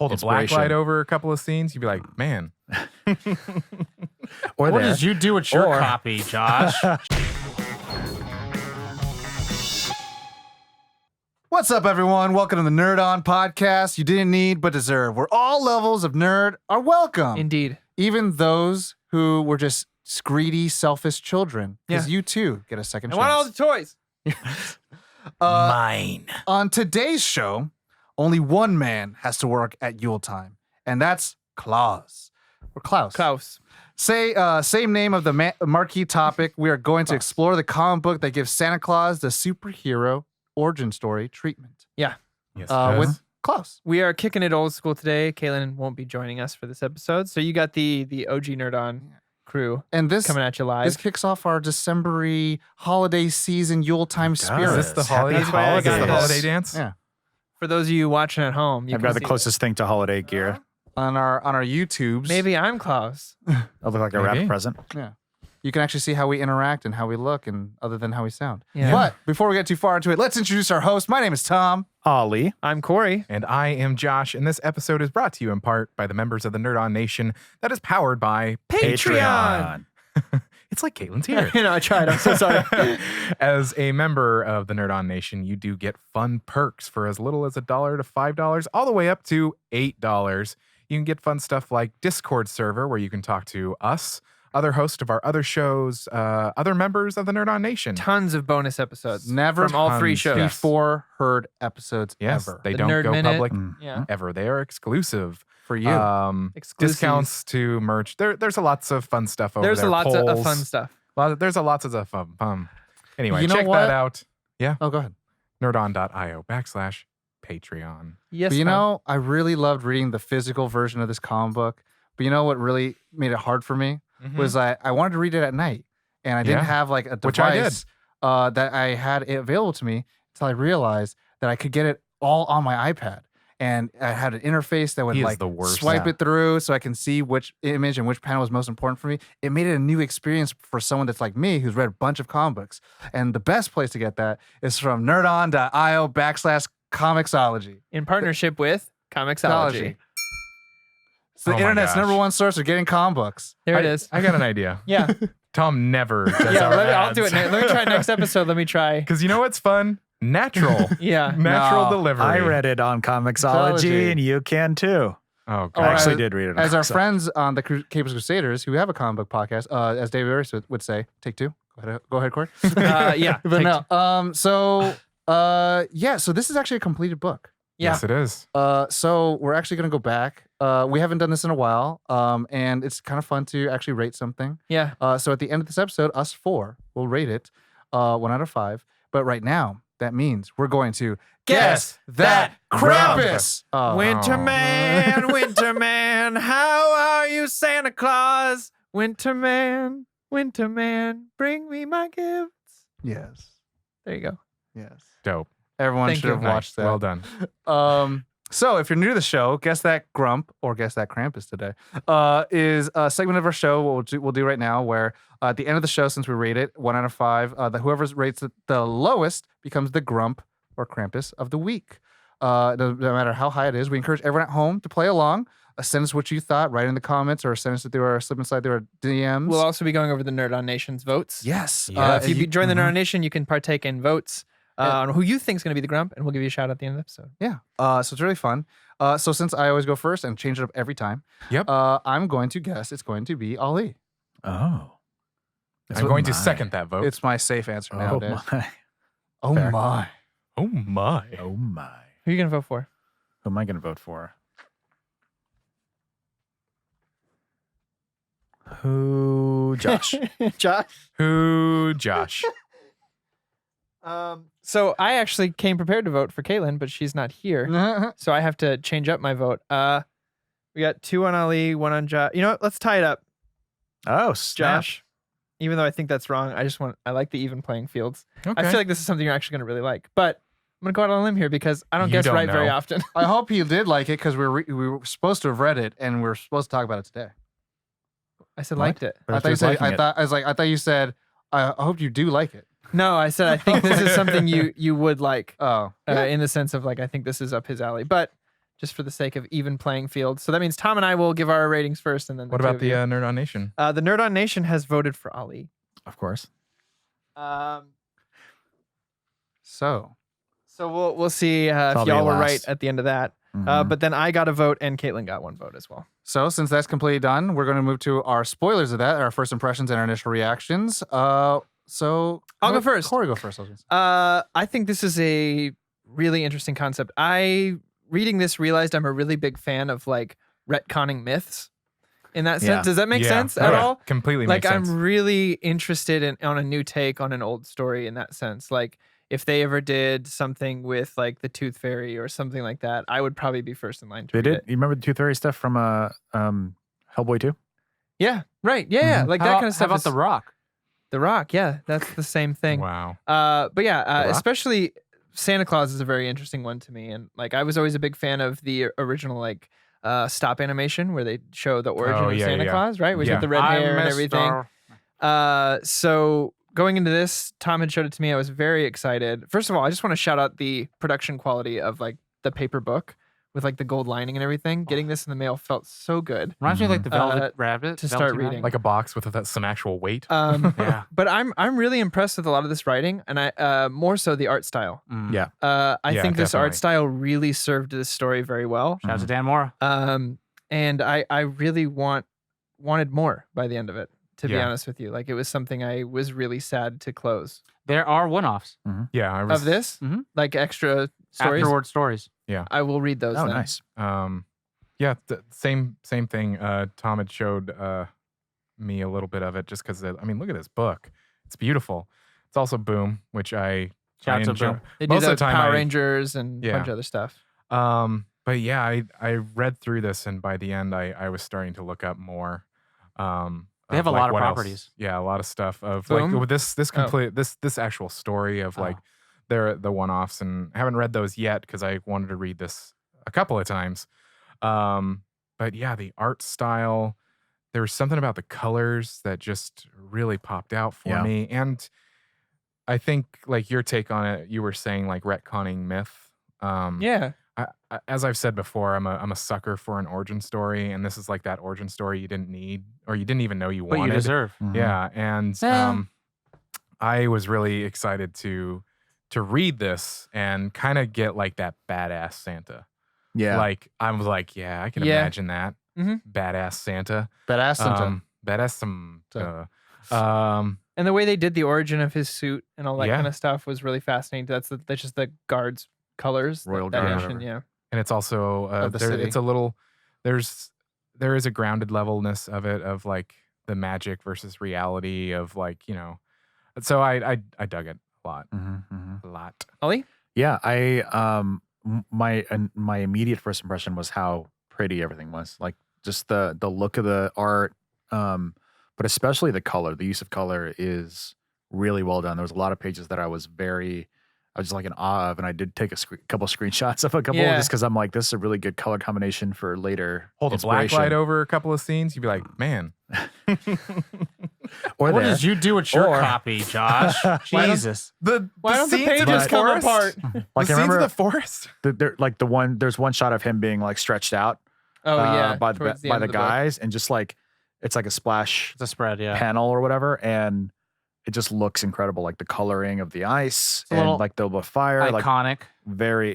hold a black light over a couple of scenes, you'd be like, man. Or what there. did you do with your copy, Josh? What's up, everyone? Welcome to the Nerd On podcast you didn't need but deserve, where all levels of nerd are welcome. Indeed. Even those who were just greedy, selfish children. Because you too get a second I chance. want all the toys. Mine. On today's show, only one man has to work at Yuletime, and that's Klaus. Or Klaus. Klaus. Same name of the marquee topic. We are going to explore the comic book that gives Santa Claus the superhero origin story treatment. Yeah. Yes, with Klaus. We are kicking it old school today. Kaylin won't be joining us for this episode. So you got the OG Nerd On crew And this coming at you live. This kicks off our December-y holiday season Yuletime Is spirit. this the holiday, Happy holidays. the holiday dance? Yeah. For those of you watching at home, you I've can got the see closest thing to holiday gear. On our YouTubes. Maybe I'm Klaus. I look like a Maybe. wrapped present. Yeah. You can actually see how we interact and how we look, and other than how we sound. Yeah. But before we get too far into it, let's introduce our host. My name is Tom. Ollie. I'm Corey. And I am Josh, and this episode is brought to you in part by the members of the Nerd On Nation that is powered by Patreon. It's like Caitlin's here. I tried. I'm so sorry. As a member of the Nerd On Nation, you do get fun perks for as little as $1 to $5, all the way up to $8. You can get fun stuff like Discord server, where you can talk to us, other hosts of our other shows, other members of the Nerd On Nation. Tons of bonus episodes. Never from all three tons, shows. yes. Before heard episodes Yes, ever. they The don't Nerd go Minute. public Yeah. ever. They are exclusive. For you. Exclusives. Discounts to merch. There's a lots of fun stuff over There's there. a lot of Polls. fun stuff. There's a lots of fun. Anyway, You know check what? that out. Oh, go ahead. nerdon.io/Patreon. Yes. But you Tom. know, I really loved reading the physical version of this comic book. But you know what really made it hard for me? Was I wanted to read it at night, and I didn't Yeah. have like a Which I did. device that I had it available to me until I realized that I could get it all on my iPad. And I had an interface that would He is like the worst. swipe Yeah. it through so I can see which image and which panel was most important for me. It made it a new experience for someone that's like me who's read a bunch of comic books. And the best place to get that is from nerdon.io/comicsology. in partnership with Comixology. It's the Oh my internet's gosh. #1 source of getting comic books. There it is. I got an idea. Yeah. Tom never does Yeah. our I'll do it. ads. Let me try next episode. Let me try. Because you know what's fun? Natural. Yeah. Natural No, delivery. I read it on Comixology. Comixology, and you can too. Oh, Or God. I actually as- did read it on As our Comixology. friends on the Capers Crusaders, who have a comic book podcast, as David Harris would say, take two. Go ahead, Corey. Yeah. But take no. So this is actually a completed book. Yeah. Yes, it is. So we're actually going to go back. We haven't done this in a while, and it's kind of fun to actually rate something. Yeah. So at the end of this episode, us four will rate it 1 out of 5. But right now, that means we're going to Guess that Krampus. Winter man, how are you, Santa Claus? Winter man, bring me my gifts. Yes. There you go. Yes. Dope. Everyone Thank should you. have watched that. Well done. So if you're new to the show, Guess That Grump or Guess That Krampus today is a segment of our show. What we'll do right now, where at the end of the show, since we rate it 1 out of 5, whoever rates it the lowest becomes the Grump or Krampus of the week. No matter how high it is, we encourage everyone at home to play along. Send us what you thought, write in the comments, or send us if they were slip inside their DMs. We'll also be going over the Nerd On Nation's votes. Yes. If you join the Nerd On Nation, you can partake in votes on who you think is going to be the grump, and we'll give you a shout out at the end of the episode. Yeah. So it's really fun. So since I always go first and change it up every time, Yep. I'm going to guess it's going to be Ali. Oh. I'm going to second that vote. It's my safe answer Oh nowadays. my. Oh Fair. my. Oh, my. Oh my. Who are you going to vote for? Who am I going to vote for? Who? Josh. Josh? Who, Josh? So I actually came prepared to vote for Caitlin, but she's not here. So I have to change up my vote. We got 2 on Ali, 1 on Josh. You know what? Let's tie it up, Oh, snap. Josh. Even though I think that's wrong, I like the even playing fields. Okay. I feel like this is something you're actually going to really like. But I'm going to go out on a limb here because I don't You guess don't right very know. often. I hope you did like it because we were supposed to have read it and we were supposed to talk about it today. I said What? liked it. But I if thought you you're said. liking it- I thought you said. I hope you do like it. No, I said I think this is something you would like Oh, in the sense of like I think this is up his alley. But just for the sake of even playing field. So that means Tom and I will give our ratings first, and then What two about of the you. Nerd On Nation? The Nerd On Nation has voted for Ali. Of course. So So we'll see if I'll be y'all were last. right at the end of that. Mhm. But then I got a vote, and Caitlin got one vote as well. So since that's completely done, we're going to move to our spoilers of that, our first impressions and our initial reactions. So I'll go first. Corey, go first. I was gonna say. I think this is a really interesting concept. Reading this, realized I'm a really big fan of like retconning myths. In that sense, Yeah. does that make Yeah. sense Oh, at yeah. all? Completely Like makes I'm sense. really interested on a new take on an old story in that sense. Like if they ever did something with like the Tooth Fairy or something like that, I would probably be first in line to They read did. it. You remember the Tooth Fairy stuff from Hellboy 2? Yeah, right. Yeah, Mhm. like How that about- kind of stuff. How about is- The Rock? The Rock, yeah, that's the same thing. Wow. But yeah, The Rock? especially Santa Claus is a very interesting one to me, and like I was always a big fan of the original like stop animation where they show the origin Oh, of yeah, Santa yeah. Claus, right? Which Yeah. with the red I'm hair and Mr. everything. So going into this, Tom had showed it to me. I was very excited. First of all, I just want to shout out the production quality of like the paper book with like the gold lining and everything. Getting this in the mail felt so good Reminds me of like the Velvet Rabbit. to start Velveteen reading. Rabbit? Like a box with some actual weight. Yeah. But I'm really impressed with a lot of this writing, and I more so the art style. Mm. Yeah. I Yeah, think this art definitely. style really served this story very well. Shout out to Dan Mora. And I really wanted more by the end of it, to be Yeah. honest with you. Like it was something I was really sad to close. There are one-offs, Yeah. I was, Of this, Mhm. like extra stories, afterward stories. I will read those Oh, then. nice. Yeah. Same thing. Tom had showed me a little bit of it just because, I mean, look at this book. It's beautiful. It's also Boom, which I Shout out to enjoy. Boom. They do Most of the the time Power I- Rangers and a Yeah. bunch of other stuff. But yeah, I read through this, and by the end, I was starting to look up more. They have a lot of what else- properties. Yeah, a lot of stuff of Boom? like with this Oh. complete this actual story of like the one-offs, and I haven't read those yet because I wanted to read this a couple of times. But yeah, the art style, there was something about the colors that just really popped out for Yeah. me, and I think like your take on it, you were saying like retconning myth. Yeah. As I've said before, I'm a sucker for an origin story, and this is like that origin story you didn't need or you didn't even know you But wanted. you deserve. Mhm. Yeah, and Yeah. I was really excited to read this and kind of get like that badass Santa. Yeah. Like I was like, yeah, I can Yeah. imagine that Mhm. badass Santa. Badass Santa. Badass some. So- And the way they did the origin of his suit and all that Yeah. kind of stuff was really fascinating. That's just the guards' colors. Royal that Guard or nation, whatever. yeah. And it's also Of the there, city. it's a little there is a grounded levelness of it of like the magic versus reality of like, you know. So I dug it a lot. Mhm, mhm. A lot. Ollie? Yeah, my immediate first impression was how pretty everything was. Like just the look of the art, but especially the color. The use of color is really well done. There was a lot of pages that I was just like in awe of, and I did take a couple screenshots of a couple Yeah. just because I'm like, this is a really good color combination for later. Hold a black inspiration. light over a couple of scenes, you'd be like, man. Or What there. did you do with your Or- copy, Josh? Why don't- Jesus. Why don't the scenes in pages come forest- apart? Like the I scenes remember in the forest. there's one shot of him being like stretched out Oh yeah, by towards the end of book. guys, and just like it's like a splash It's a spread, yeah. panel or whatever, and it just looks incredible. Like the coloring of the ice a and little like the fire, like Iconic. very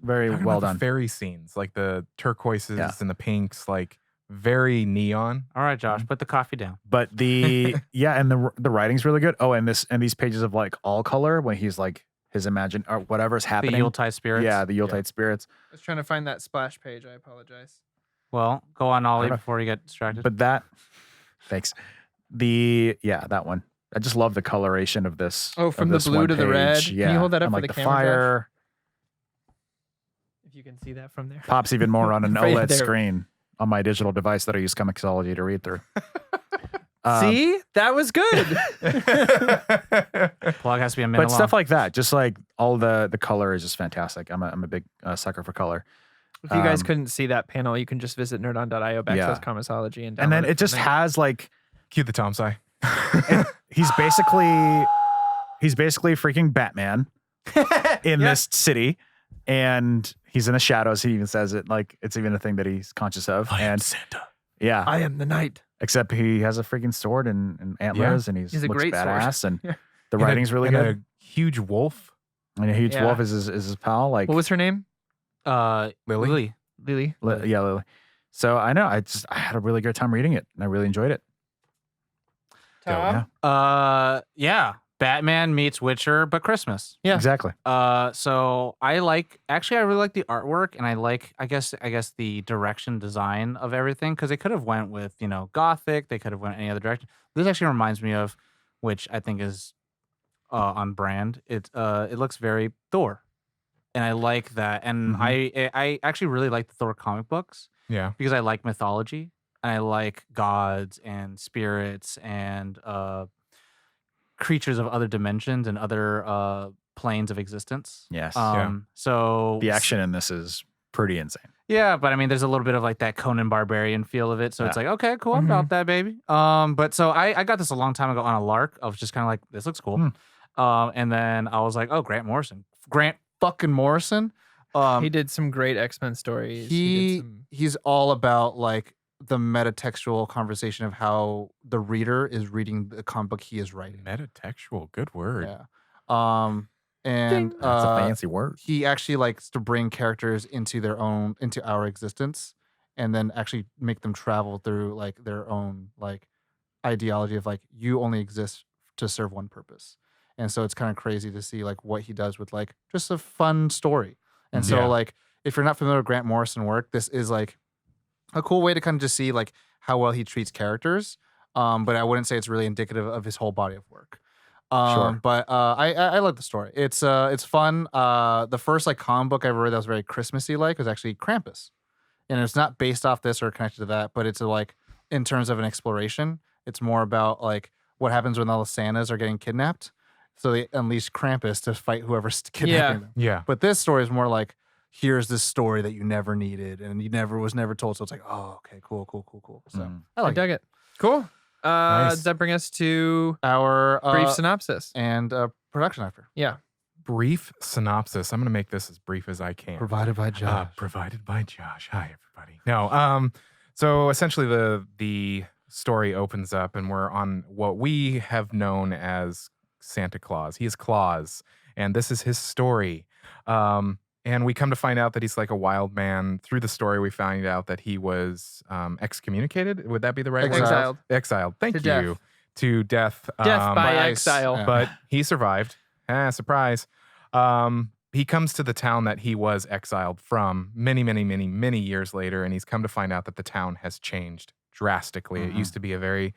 very Talking well about done. The fairy scenes, like the turquoises Yeah. and the pinks, like very neon. All right, Josh, put the coffee down. But the and the writing's really good. Oh, and these pages of like all color when he's like his imagine or whatever's The happening. Yuletide Spirits. Yeah, the Yuletide Spirits. I was trying to find that splash page. I apologize. Well, go on, Ollie, I don't know. before you get distracted. But thanks. That one. I just love the coloration of this. Oh, of from the this blue one to the page. red? Can you Yeah. hold that up and for like the the camera, Josh? fire If you can see that from there. pops even more on an Right OLED there. screen on my digital device that I use Comixology to read through. See, that was good. Plug has to be a minute But stuff like that, just like all the color is just fantastic. I'm a big sucker for color. If you guys Um, couldn't see that panel, you can just visit nerdon.io Yeah. /Comixology and And then download it just from there. has like Cue the Tom sigh. he's basically freaking Batman in this city. and he's in the shadows. He even says it like it's even a thing that he's conscious of. And Santa. yeah, I am the knight. except he has a freaking sword and antlers, and He's a looks great sword. badass, and Yeah. the writing's really and good. A huge wolf. And a huge Yeah. wolf is his pal. Like What was her name? Lily? Lily. Yeah, Lily. So I know I had a really good time reading it, and I really enjoyed it. Tom? Yeah, Yeah. Batman meets Witcher, but Christmas. Yeah. exactly. So I really like the artwork, and I guess the direction design of everything, because they could have went with, Gothic, they could have went any other direction. This actually reminds me of, which I think is on brand. It looks very Thor, and I like that. And I actually really like the Thor comic books Yeah. because I like mythology, and I like gods and spirits and creatures of other dimensions and other planes of existence. Yes. So The action in this is pretty insane. yeah, but I mean, there's a little bit of like that Conan Barbarian feel of it. So it's like, okay, cool, I'm about that, baby. But so I got this a long time ago on a lark. I was just kind of like, this looks cool. And then I was like, oh, Grant fucking Morrison. He did some great X-Men stories. He's all about like the metatextual conversation of how the reader is reading the comic book he is writing. Metatextual, good word. Yeah. And That's a fancy word. he actually likes to bring characters into our existence, and then actually make them travel through like their own like ideology of like, you only exist to serve one purpose. And so it's kind of crazy to see like what he does with like just a fun story. And so like, if you're not familiar with Grant Morrison work, this is like a cool way to kind of just see like how well he treats characters. But I wouldn't say it's really indicative of his whole body of work. Sure. But I like the story. It's fun. The first like comic book I ever read that was very Christmassy like was actually Krampus, and it's not based off this or connected to that, but it's like in terms of an exploration, it's more about like what happens when all the Santas are getting kidnapped, so they unleash Krampus to fight whoever's kidnapping them. Yeah. But this story is more like, here's this story that you never needed and was never told. So it's like, oh, okay, cool. So I dug it. Cool. Nice. Does that bring us to our brief synopsis? and production actor Yeah. Brief synopsis. I'm going to make this as brief as I can. provided by Josh. Provided by Josh. Hi, everybody. No. So essentially, the story opens up, and we're on what we have known as Santa Claus. He is Claus, and this is his story. And we come to find out that he's like a wild man. Through the story, we find out that he was excommunicated. Would that be the right word? Exiled. Exiled. Thank To you. To death. Death by by ice. exile. Yeah. But he survived. Surprise. He comes to the town that he was exiled from many years later, and he's come to find out that the town has changed drastically. It used to be a very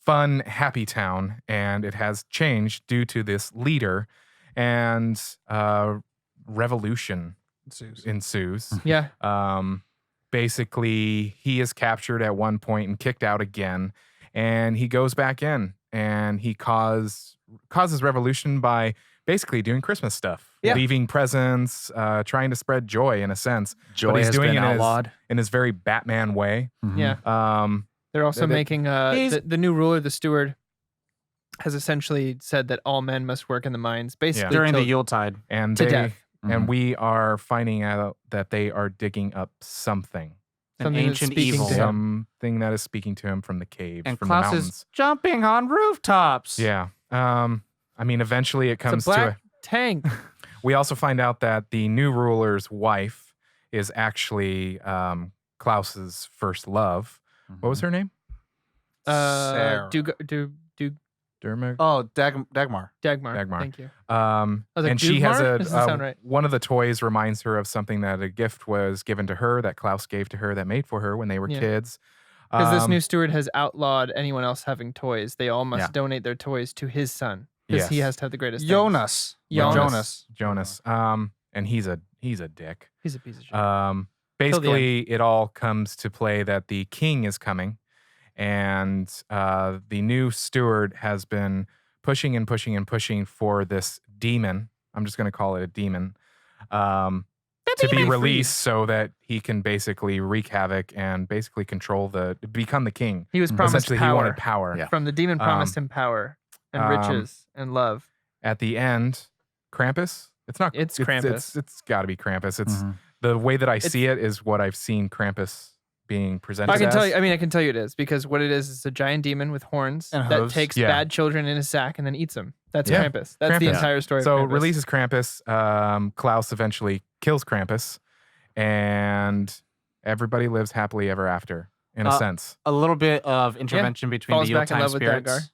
fun, happy town, and it has changed due to this leader, and revolution ensues. Yeah. Basically, he is captured at one point and kicked out again, and he goes back in, and he causes revolution by basically doing Christmas stuff, leaving presents, trying to spread joy in a sense. Joy but he's has doing been it outlawed. in his very Batman way. Yeah. They're also making the new ruler, the steward, has essentially said that all men must work in the mines, basically During the till- Yuletide. And to death. and we are finding out that they are digging up something. An Something that's ancient speaking evil. to him. Something that is speaking to him from the caves, And from Klaus the is mountains. jumping on rooftops. Yeah. I mean, eventually it comes It's a black tank. We also find out that the new ruler's wife is actually Klaus's first love. What was her name? Sarah. Dermot. Oh, Dagmar. Dagmar. Thank you. And like, she has Dugmar? Doesn't sound right. one of the toys reminds her of something that a gift was given to her that Klaus gave to her that made for her when they were Yeah. kids. Because this new steward has outlawed anyone else having toys. They all must donate their toys to his son. Because he Yes. has to have the greatest things. Jonas. And he's a dick. He's a piece of shit. Basically, it all comes to play that the king is coming, and the new steward has been pushing and pushing and pushing for this demon. I'm just going to call it a demon. To be released so that he can basically wreak havoc and basically become the king. He was promised Essentially, power. he wanted power. Yeah. From the demon promised him power and riches and love. At the end, Krampus, It's not. It's Krampus. It's got to be Krampus. It's Mhm. the way that I see it is what I've seen Krampus being presented. I can as. tell you. I mean, I can tell you it is because what it is a giant demon with horns And that hooves. takes Yeah. bad children in a sack and then eats them. That's Yeah. Krampus. That's the Krampus. entire story. So of Krampus. releases Krampus. Klaus eventually kills Krampus, and everybody lives happily ever after. In a sense, A little bit of intervention between Falls the back in Yuletime love with that spirits.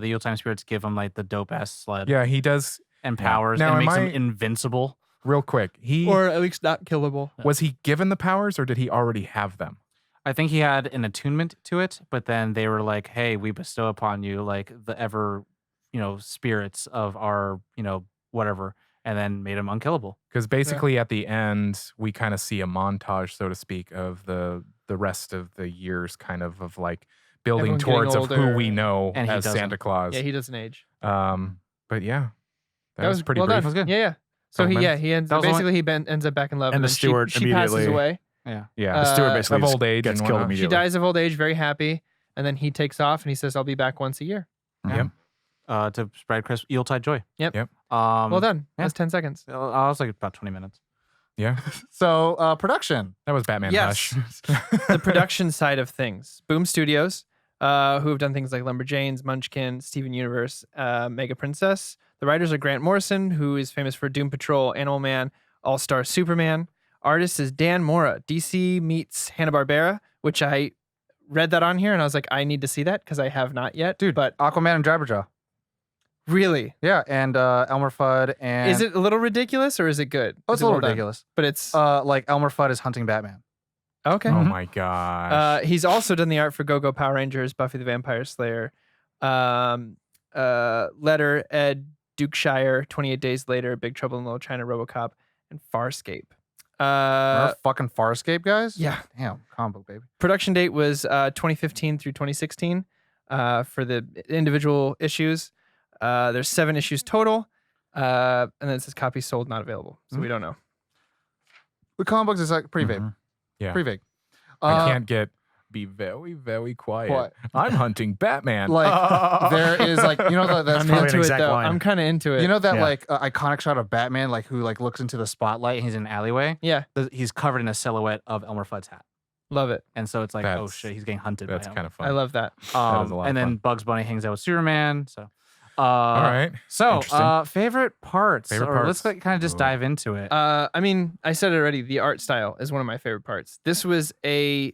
The Yuletime spirits give him like the dope ass sled yeah, he does. and Yeah. powers Now, and am makes him I- invincible. Real quick, or at least not killable. was he given the powers, or did he already have them? I think he had an attunement to it, but then they were like, "Hey, we bestow upon you like the ever, spirits of our, whatever," and then made him unkillable. Because basically, at the end, we kind of see a montage, so to speak, of the rest of the years, kind of like building Everyone getting towards of who older. we know And he as doesn't. Santa Claus. Yeah, he doesn't age. But yeah, that was pretty well brief. done. That was good. Yeah. So Couple minutes. he ends That was the basically ends up back in love, And and the then steward she passes immediately- away. Yeah. Yeah, The steward Uh, basically of just old age gets and killed whatnot. immediately. She dies of old age, very happy, and then he takes off and he says, "I'll be back once a year." Yep. To spread Yuletide joy. Yep. Well Well done. yeah. That's 10 seconds. I was like about 20 minutes. Yeah, So production. that was Batman Yes. Hush. The production side of things. Boom Studios, who have done things like Lumberjanes, Munchkin, Steven Universe, Mega Princess. The writers are Grant Morrison, who is famous for Doom Patrol, Animal Man, All-Star Superman. Artist is Dan Mora. DC meets Hanna-Barbera, which I read that on here and I was like, I need to see that because I have not yet. Dude, But Aquaman and Jabberjaw. really, Yeah, and Elmer Fudd and is it a little ridiculous or is it good? Oh, Is it's it a little well done? ridiculous. But it's Like Elmer Fudd is hunting Batman. okay. Oh my gosh. He's also done the art for Go-Go Power Rangers, Buffy the Vampire Slayer, Letter, Ed, Dukeshire, 28 Days Later, Big Trouble in Little China, RoboCop, and Farscape. Remember fucking Farscape, guys? Yeah. Damn, comic book baby. Production date was 2015 through 2016 for the individual issues. There's 7 issues total. And then it says copies sold, not available. So we don't know. With comic books, it's like pretty vague. Mhm. Yeah. Pretty vague. I can't be very, very quiet. What? I'm hunting Batman. Like there is like that's I'm probably an into it exact though. line. I'm kind of into it. you know that Yeah. like iconic shot of Batman like who like looks into the spotlight And he's in an alleyway. Yeah, He's covered in a silhouette of Elmer Fudd's hat. love it. And so it's like, oh That's- shit, he's getting hunted That's by him. kind of fun. I love that. is a lot of And then fun. Bugs Bunny hangs out with Superman. So, All right. So, Interesting. favorite parts. Favorite or let's parts. kind of just Ooh. dive into it. I mean, I said it already. The art style is one of my favorite parts. This was a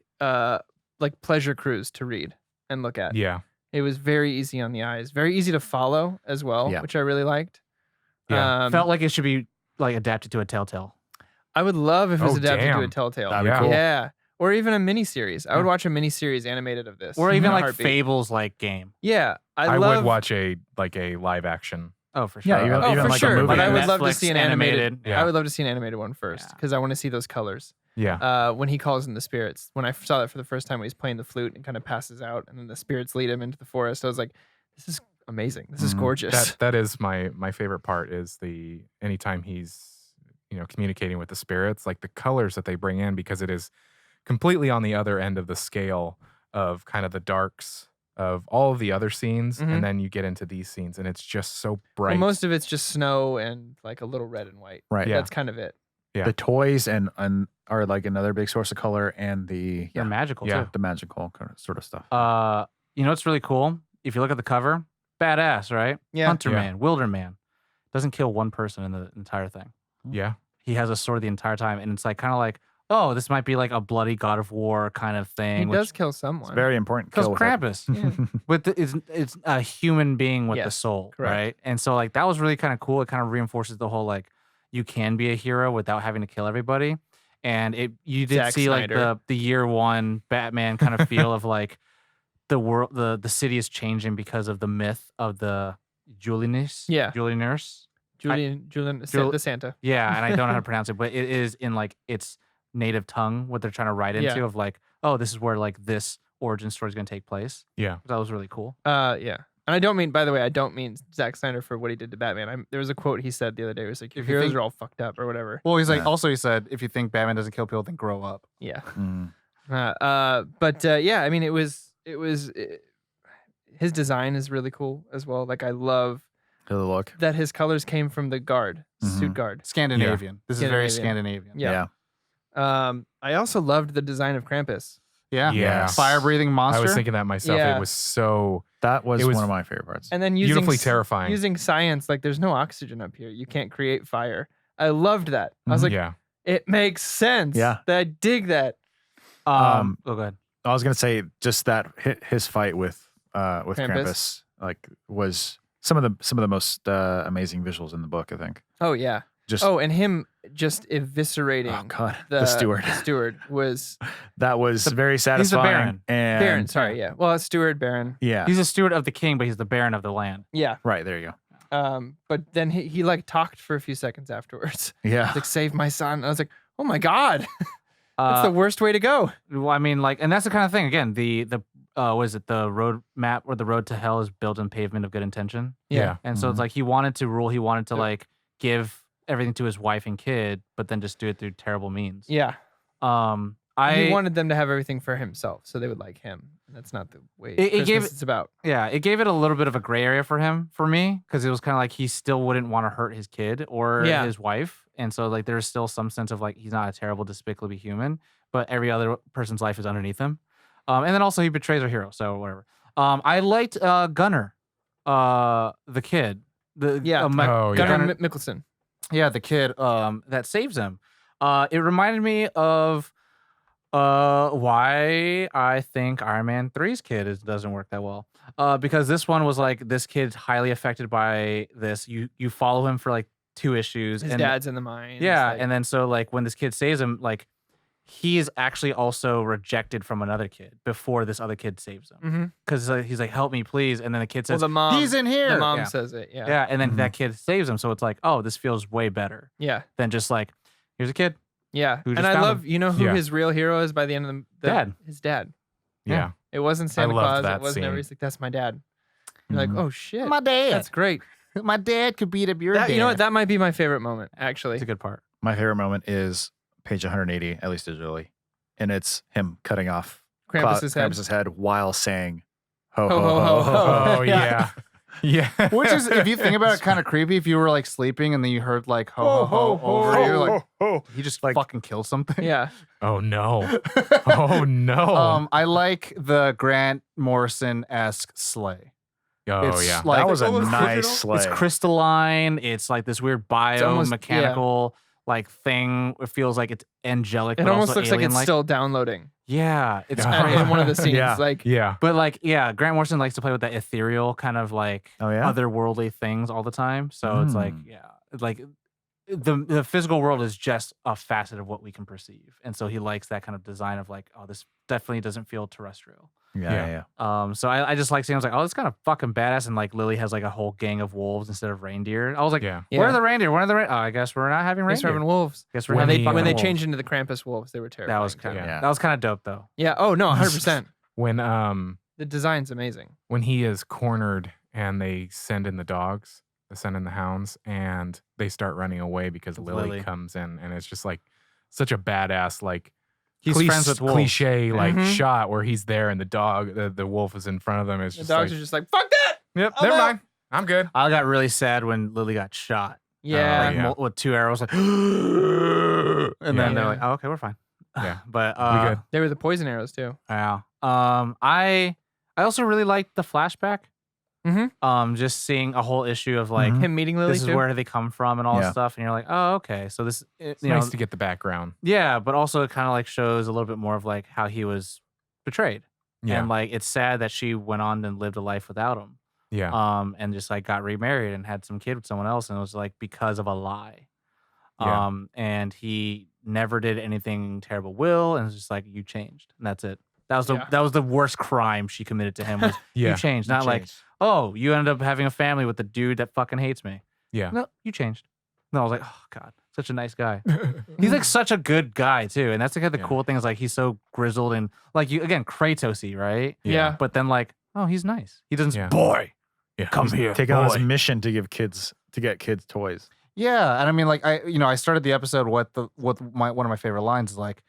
like pleasure cruise to read and look at. Yeah. It was very easy on the eyes, very easy to follow as well, Yeah. which I really liked. Yeah. Felt like it should be like adapted to a Telltale. I would love if it was Oh, adapted to damn. a Telltale. That'd be Yeah. cool. Yeah. Or even a miniseries. I would watch a miniseries animated of this. Or in even a like heartbeat. Fables like game. Yeah. I love, would watch a live action. Oh, for sure. Yeah, even- Oh, even for like a sure. movie. But I would Netflix love to see an animated. Yeah. I would love to see an animated one first Yeah. because I want to see those colors. Yeah. When he calls in the spirits. When I saw that for the first time, when he's playing the flute and kind of passes out, and then the spirits lead him into the forest. I was like, "This is amazing. This is Mhm. gorgeous." That is my favorite part is the anytime he's communicating with the spirits, like the colors that they bring in, because it is completely on the other end of the scale of kind of the darks of all of the other scenes, Mhm. and then you get into these scenes and it's just so bright. Well, most of it's just snow and like a little red and white. Right. Yeah. That's kind of it. Yeah. The toys and are like another big source of color, and the They're magical Yeah. too. the magical kind of sort of stuff. You know what's really cool? If you look at the cover, badass, right? Yeah. Hunter Yeah. Man, Wilder Man. Doesn't kill one person in the entire thing. Yeah. He has a sword the entire time, and it's like kind of like, oh, this might be like a bloody God of War kind of thing. He does kill someone. It's very important. because kill with that. Krampus, but it's a human being with the Yes, soul, correct. right? And so like that was really kind of cool. It kind of reinforces the whole like you can be a hero without having to kill everybody. And you did Zack see like Snyder. the year one Batman kind of feel of like the world, the city is changing because of the myth of the Julianus. Yeah. Julianus. Julian, Jul- the Santa. Yeah, and I don't know how to pronounce it, but it is in like its native tongue what they're trying to write into Yeah. of like, oh, this is where like this origin story is going to take place. Yeah. That was really cool. Yeah. And I don't mean, by the way, I don't mean Zack Snyder for what he did to Batman. There was a quote he said the other day. It was like, your If you heroes think- are all fucked up or whatever. Well, he's like Yeah. also he said if you think Batman doesn't kill people, then grow up. Yeah. Mm. Yeah, I mean, his design is really cool as well. Like I love To the look. that his colors came from the guard, suit Mhm. guard. Scandinavian. This is very Scandinavian. Scandinavian. Yeah. I also loved the design of Krampus. Yeah. Yes. Fire breathing monster. I was thinking that myself. Yeah. It was so That was, It was one of my favorite parts. And then beautifully terrifying. using science, like there's no oxygen up here. You can't create fire. I loved that. I was like, yeah. it makes sense. Yeah. I dig that. Oh, go ahead. I was gonna say just that his fight with Krampus like was some of the most amazing visuals in the book. I think. Oh yeah. Just And him just eviscerating oh god, the steward. The steward was That was very satisfying. Baron. And Baron. Sorry, yeah. Well, it's steward Baron. Yeah. He's a steward of the king, but he's the baron of the land. Yeah. Right there you go. But then he like talked for a few seconds afterwards. Yeah. Like save my son. And I was like, oh my god, that's Uh, the worst way to go. Well, I mean, like, and that's the kind of thing. Again, the what is it? The road map or the road to hell is built in pavement of good intention. Yeah. And so it's like he wanted to rule. He wanted to like give everything to his wife and kid, but then just do it through terrible means. Yeah. I He wanted them to have everything for himself, so they would like him. That's not the way It Christmas gave- is about. yeah, it gave it a little bit of a gray area for me because it was kind of like he still wouldn't want to hurt his kid or Yeah. his wife, and so like there's still some sense of like he's not a terrible, despicably human, but every other person's life is underneath him, and then also he betrays our hero, so whatever. I liked Gunnar, the kid, Yeah. Oh, yeah. Gunnar Mikkelsen. yeah, the kid that saves him. It reminded me of why I think Iron Man 3's kid doesn't work that well. Because this one was like this kid's highly affected by this. You follow him for like 2 issues. His and dad's in the mines. yeah, like- and then so like when this kid saves him, like he is actually also rejected from another kid before this other kid saves him. Mhm. Because he's like, "Help me, please," and then the kid Well, says, the mom. "He's in here." The mom yeah. says it. Yeah. Yeah, and then Mhm. that kid saves him. So it's like, oh, this feels way better Yeah. than just like, here's a kid. Yeah. Who And just I found love, you know who Yeah. his real hero is by the end of the Dad. His dad. Yeah. It wasn't Santa loved Claus. that It wasn't scene. everybody's like, that's my dad. You're Mhm. like, oh shit. dad. That's great. My dad could beat up your You know what? That might be my favorite moment, actually. It's a good part. My favorite moment is page 180, at least digitally, and it's him cutting off Krampus's head. Krampus's head while saying "ho Ho, ho, ho, ho. Oh yeah. Yeah. Which is, if you think about it, kind of creepy. If you were like sleeping and then you heard like ho ho ho over you, like he just like fucking kill something. Yeah. Oh no. Oh no. I like the Grant Morrison-esque sleigh. Oh it's yeah. like- that was a almost nice digital. sleigh. It's crystalline. It's like this weird almost- biomechanical like thing. It feels like it's angelic. It but almost also looks like it's alien-like. still downloading. Yeah, it's Yeah. crazy. In one of the scenes. Yeah. Like, Yeah. But like, yeah, Grant Morrison likes to play with that ethereal kind of like Oh, yeah? otherworldly things all the time. So it's like, Mm. yeah, it's like the physical world is just a facet of what we can perceive, and so he likes that kind of design of like, oh, this definitely doesn't feel terrestrial. yeah. So I just like seeing. I was like, oh, it's kind of fucking badass, and like Lily has like a whole gang of wolves instead of reindeer. I was like, Yeah. where are the reindeer? Where are the reindeer? Oh, I guess we're not having Thanks for reindeer. having wolves. Guess we're When having he- fucking When they wolves. changed into the Krampus wolves, they were terrifying. that was kind of Yeah. that was kind of dope though. Yeah. Oh no, 100%. When The design's amazing. when he is cornered and they send in the dogs, they send in the hounds, and they start running away because Lily Lily. comes in, and it's just like such a badass like He's friends with wolves. cliche like Mhm. shot where he's there and the wolf is in front of them. It's The just dogs like, are just like, fuck that. yep, I'm never out. mind, I'm good. I got really sad when Lily got shot. Yeah. yeah. With 2 arrows, like, and then Yeah. they're like, "Oh, okay, we're fine." Yeah. but We good. They were the poison arrows too. yeah. I also really liked the flashback. Mhm. Just seeing a whole issue of like, Mhm. Him meeting Lily this is too. where they come from and all this Yeah. stuff, and you're like, oh, okay, so this, It's you nice know, to get the background. yeah, but also it kind of like shows a little bit more of like how he was betrayed, Yeah. and like it's sad that she went on and lived a life without him. Yeah. And just like got remarried and had some kid with someone else, and it was like because of a lie. Yeah. And he never did anything terrible, and it's just like, you changed, and that's it. Yeah. That was the worst crime she committed to him was Yeah. you changed, not like, oh, you ended up having a family with the dude that fucking hates me. Yeah. No, you changed. No, I was like, oh god, such a nice guy. He's like such a good guy too, and that's like the Yeah. cool thing is like he's so grizzled and like you again Kratosy, right? Yeah. But then like, oh, he's nice. He doesn't. Yeah. Boy, Yeah. come here, Taking on boy. his mission to get kids toys. Yeah, and I mean, like I started the episode with one of my favorite lines is like,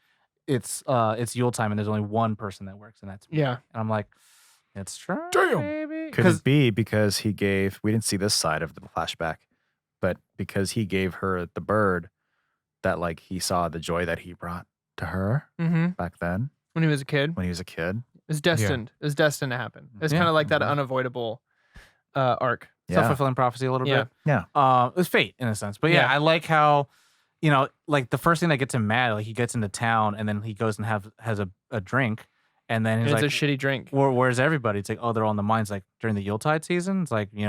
it's Yuletime and there's only one person that works and that's me. Yeah. And I'm like, it's true, Damn. baby. Could it be because he gave, we didn't see this side of the flashback, but because he gave her the bird, that like he saw the joy that he brought to her back then When he was a kid. when he was a kid. It was destined. It was destined to happen. It's Yeah. kind of like that unavoidable arc. Yeah. Self-fulfilling prophecy a little Yeah. bit. Yeah. It was fate in a sense. But yeah, I like how, like the first thing that gets him mad, like he gets into town and then he goes and has a drink, and then he's It's like, a shitty drink. where's everybody? It's like, oh, they're all in the mines. Like during the Yuletide season, it's like, when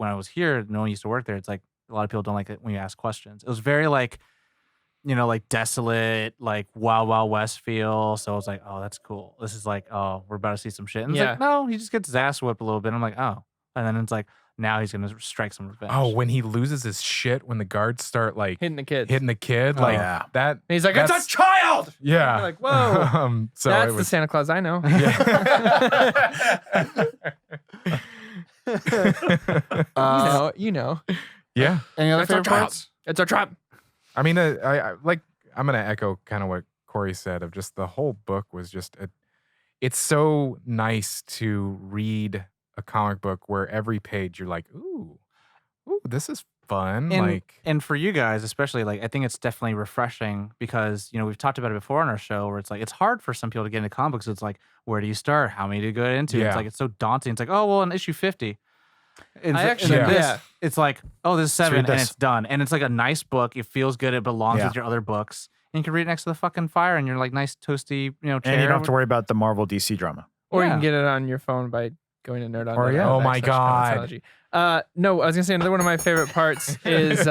I was here, no one used to work there. It's like a lot of people don't like it when you ask questions. It was very like, like desolate, like Wild Wild West feel. So I was like, oh, that's cool. This is like, oh, we're about to see some shit. And it's like, no, he just gets his ass whipped a little bit. I'm like, oh. And then it's like, now he's gonna strike some revenge. Oh, when he loses his shit, when the guards start like Hitting the kids. hitting the kid, Oh, like yeah. that. And he's like, it's that's- a child! Yeah. You're like, whoa. So That's it the was. Santa Claus I know. You know. Yeah. Any other It's our favorite trap. parts? It's a trap. I mean, I'm gonna echo kind of what Corey said of just the whole book was just it's so nice to read a comic book where every page you're like, ooh, this is fun. And for you guys, especially, like I think it's definitely refreshing because we've talked about it before on our show where it's like it's hard for some people to get into comic books. It's like, where do you start? How many to go into? Yeah. It's like it's so daunting. It's like, oh well, in issue 50. Yeah. It's like, oh, this is 7 read and this. it's done. And it's like a nice book. It feels good. It belongs Yeah. with your other books. And you can read it next to the fucking fire and you're like nice toasty, chair. And you don't have to worry about the Marvel DC drama. Or you Yeah. can get it on your phone by going to nerd on. Or, yeah. Oh my God. No, I was gonna say another one of my favorite parts is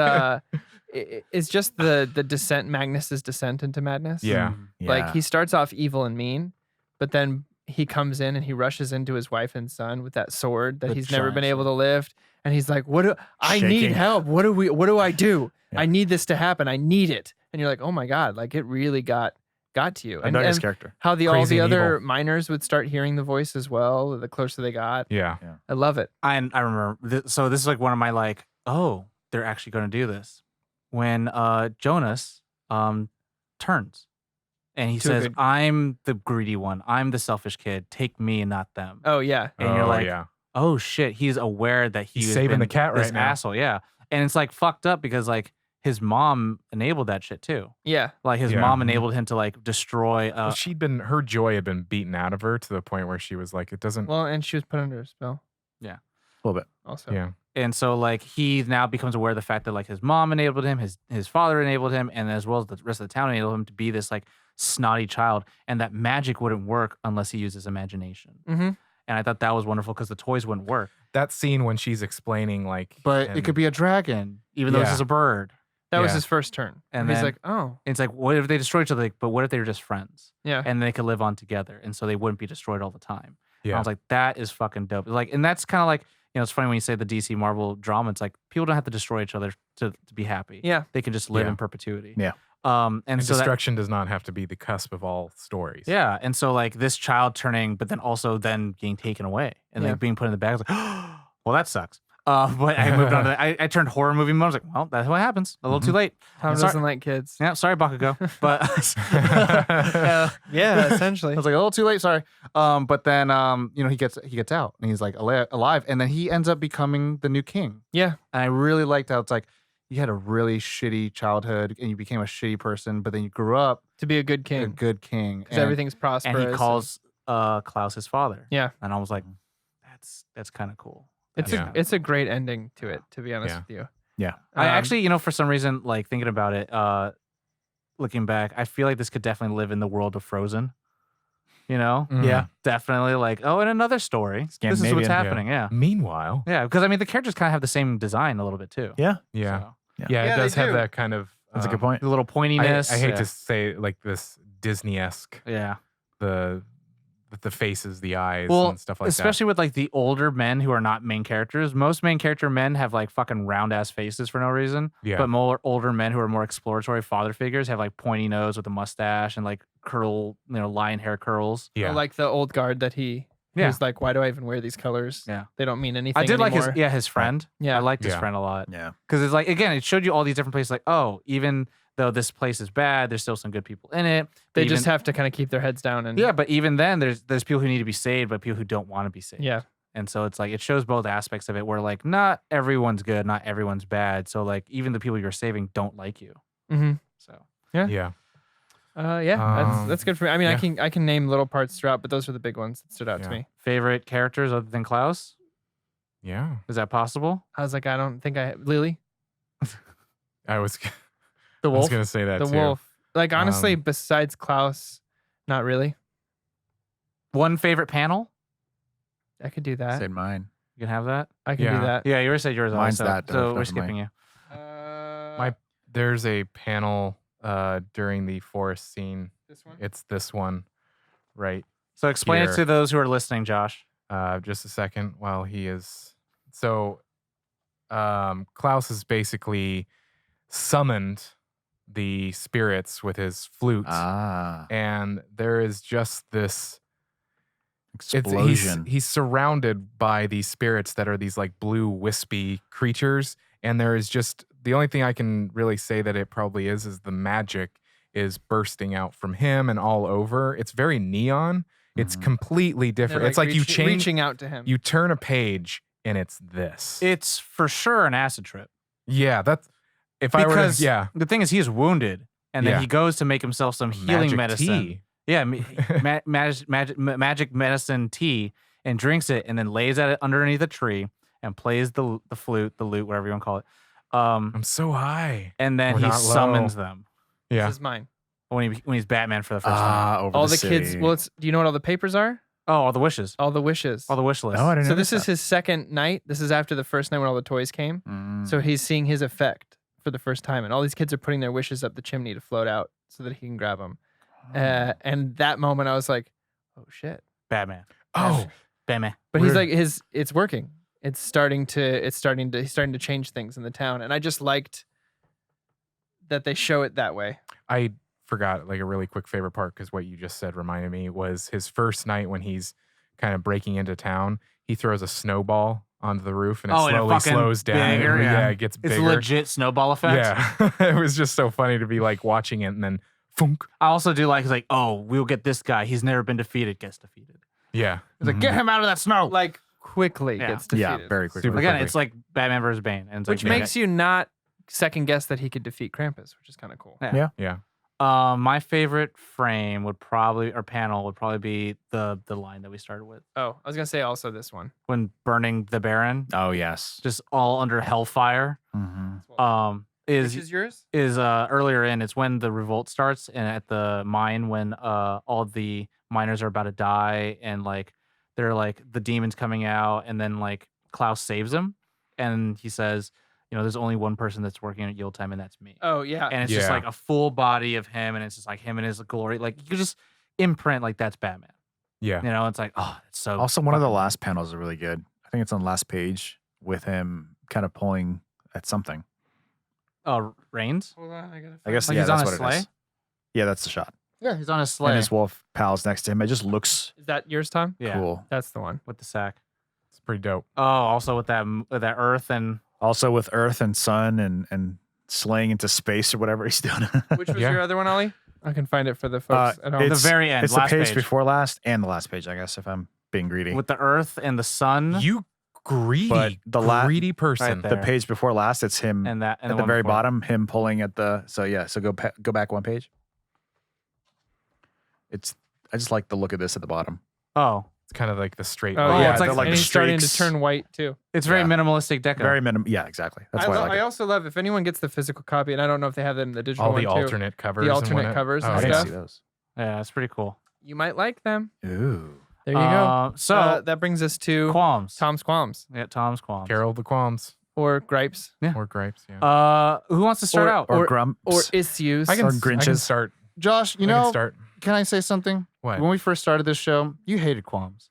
just the descent, Magnus's descent into madness. Yeah. Like he starts off evil and mean, but then he comes in and he rushes into his wife and son with that sword that The he's never been giant able to lift. And he's like, I need Shaking. help. What do I do? Yeah. I need this to happen. I need it. And you're like, oh my God, like it really got to you. I know his character. how all Crazy the and other evil. miners would start hearing the voice as well, the closer they got. Yeah. I love it. I remember. So this is like one of my like, oh, they're actually going to do this. When Jonas turns and he To a says, good- I'm the greedy one. I'm the selfish kid. Take me and not them. Oh yeah. And you're like, yeah. oh shit, he's aware that He's has saving been the cat this right now. asshole. Yeah. And it's like fucked up because like his mom enabled that shit too. Yeah. Like his Yeah. mom enabled him to like destroy. Well, her joy had been beaten out of her to the point where she was like, it doesn't. Well, and she was put under a spell A little bit. also. yeah. And so like he now becomes aware of the fact that like his mom enabled him, his father enabled him, and as well as the rest of the town enabled him to be this like snotty child, and that magic wouldn't work unless he used his imagination. Mm-hmm. And I thought that was wonderful because the toys wouldn't work. That scene when she's explaining, like. But and- it could be a dragon, even though this Yeah. is a bird. That was Yeah. his first turn. And he's then- like, oh, And it's like, what if they destroy each other? Like, but what if they were just friends yeah. and they could live on together, and so they wouldn't be destroyed all the time? And I Yeah. was like, that is fucking dope. Like, and that's kind of like, it's funny when you say the DC Marvel drama. It's like people don't have to destroy each other to be happy. Yeah. They can just live Yeah. in perpetuity. Yeah. And And so that, destruction does not have to be the cusp of all stories. yeah. And so like this child turning, but then also then being taken away and Yeah. like being put in the bag. I was like, well, that sucks. But I moved on to I turned horror movie mode. I was like, well, that's what happens. A little too late. Tom sorry- doesn't like kids. Yeah, sorry, Bakugo. But Yeah, I essentially. was like, a little too late, sorry. But then he gets out and he's like alive, and then he ends up becoming the new king. Yeah. And I really liked how it's like you had a really shitty childhood and you became a shitty person, but then you grew up To be a good a king. good king. Because everything's prosperous. and he calls Klaus his father. Yeah. And I was like, that's kind of cool. It's Yeah. it's a great ending to it, to be honest Yeah. with you. Yeah. I Um, actually, for some reason, like thinking about it, looking back, I feel like this could definitely live in the world of Frozen. Mhm. Yeah. Definitely like, oh, in another story, this is what's Scandinavian, yeah. happening. Yeah. Meanwhile. Yeah. Because I mean, the characters kind of have the same design a little bit too. Yeah. Yeah. So, Yeah, Yeah, it they does have do. that kind of. That's a good point. the little I pointiness. hate yeah. to say like this Disney-esque, Yeah. the faces, the eyes, Well, and stuff like especially with like the older men who are not main characters. Most main character men have like fucking round ass faces for no reason. that. Yeah. But more older men who are more exploratory father figures have like pointy nose with a mustache and like lion hair curls. yeah. Like the old guard that he Yeah. was like, why do I even wear these colors? Yeah. They don't mean anything I did like anymore. his friend. Yeah. I liked his Yeah. friend a lot. Yeah. Because it's like, again, it showed you all these different places. Like, oh, even though this place is bad, there's still some good people in it. They Even- just have to kind of keep their heads down and yeah, but even then, there's people who need to be saved, but people who don't want to be saved. Yeah. And so it's like it shows both aspects of it where like not everyone's good, not everyone's bad. So like even the people you're saving don't like you. Mm-hmm. So Yeah. That's good for me. I mean, yeah. I can name little parts throughout, but those are the big ones that stood out to Yeah. me. favorite characters other than Klaus? Yeah. Is that possible? I was like, I don't think Lily, I was the I was wolf, gonna say that the too. wolf. Like honestly, Um, besides Klaus, not really. One favorite panel? I could do that. Said mine. You can have that. I can do Yeah. that. Yeah, you already said yours. Ali, Mine's so, that, So we're definitely skipping mine. you. There's a panel during the forest scene. This one. It's this one, right? So explain Here. it to those who are listening, Josh. Just a second while he is. So, Klaus has basically summoned the spirits with his flute, and there is just this Explosion. He's surrounded by these spirits that are these like blue wispy creatures, and there is just the only thing I can really say that it probably is the magic is bursting out from him and all over. It's very neon. It's Mhm. completely different. It's like you change, reaching out to him. you turn a page, and it's this. It's for sure an acid trip. Yeah, that's if I were Because to, yeah, the thing is, he is wounded, and then Yeah. he goes to make himself some healing magic medicine. tea. Yeah, magic medicine tea, and drinks it, and then lays at it underneath a tree and plays the flute, the lute, whatever you want to call it. I'm so high. And then We're he not summons low. them Yeah, This is mine. when he's Batman for the first time. Over All the the kids. city. Well, do you know what all the papers are? Oh, all the wishes, All the wishes. all the wish list. Oh, I didn't So know this is his second night. This is after the first night when all the toys came. Mm. So he's seeing his effect for the first time, and all these kids are putting their wishes up the chimney to float out so that he can grab them. And that moment, I was like, "Oh shit!" Batman. Oh, Batman. But he's Weird. like, it's working. He's starting to change things in the town, and I just liked that they show it that way. I forgot like a really quick favorite part because what you just said reminded me was his first night when he's kind of breaking into town. He throws a snowball onto the roof and it Oh, and it slowly fucking slows down. bigger, and, yeah. it gets It's bigger. legit snowball effect. Yeah, it was just so funny to be like watching it and then funk. I also do like, he's like, oh, we'll get this guy. He's never been defeated. Gets defeated. Yeah, He's like, Mhm. get him out of that snow. Like quickly Yeah. gets defeated. Yeah, very quickly. Super Again, quickly. it's like Batman versus Bane, and it's Which like, makes you not second guess that he could defeat Krampus, which is kind of cool. Yeah. yeah. My favorite frame would probably, or panel would probably be the line that we started with Oh, I was gonna say also this one. when burning the Baron, Oh yes. just all under hellfire. Mm-hmm. Is Which is yours? earlier in, it's when the revolt starts and at the mine when all the miners are about to die and like they're like the demons coming out and then like Klaus saves him and he says, you know, there's only one person that's working at Yuletime and that's me. Oh yeah. And it's just Yeah. like a full body of him and it's just like him and his glory. Like you could just imprint like that's Batman. Yeah. You know, it's like, oh, it's so Also, one of the fucking- last panels is really good. I think it's on the last page with him kind of pulling at something. Reigns. Hold on, I gotta. I guess Like yeah, he's on that's a what it sleigh? is. Yeah, that's the shot. Yeah, he's on his And sleigh. his wolf pals next to him. It just looks Is that yours, Tom? Yeah, cool. That's the one. with the sack. It's pretty dope. Oh, also with that earth and Also with Earth and Sun and slaying into space or whatever he's doing. Which was Yeah. your other one, Ollie? I can find it for the folks at home. the It's- very end, It's the last page page. before last and the last page, I guess, if I'm being greedy. with the earth and the sun You greedy, But the greedy person. Right the there. page before last, it's him and that and at the one very before. bottom, him pulling at the. So yeah, so go back one page. I just like the look of this at the bottom. Oh, It's kind of like the straight. Oh line. yeah, it's like- and like the he's starting to streaks. turn white too. it's very Yeah. minimalistic deco. Very minimum. Yeah, exactly. That's why I like I it. also love if anyone gets the physical copy, and I don't know if they have them in the digital all one the too. alternate covers. and alternate whatnot. covers Oh, and I didn't stuff. see those. Yeah, it's pretty cool. You might like them. Ooh. There you go. So That brings us to qualms. Tom's qualms Yeah, Tom's qualms. Carol the Qualms or gripes or gripes. Yeah. Who wants to start Or- out? Or, Or- grumps. or issues. I can or I can Grinches. start. Josh, I can start. can I say something? What? When we first started this show, you hated qualms.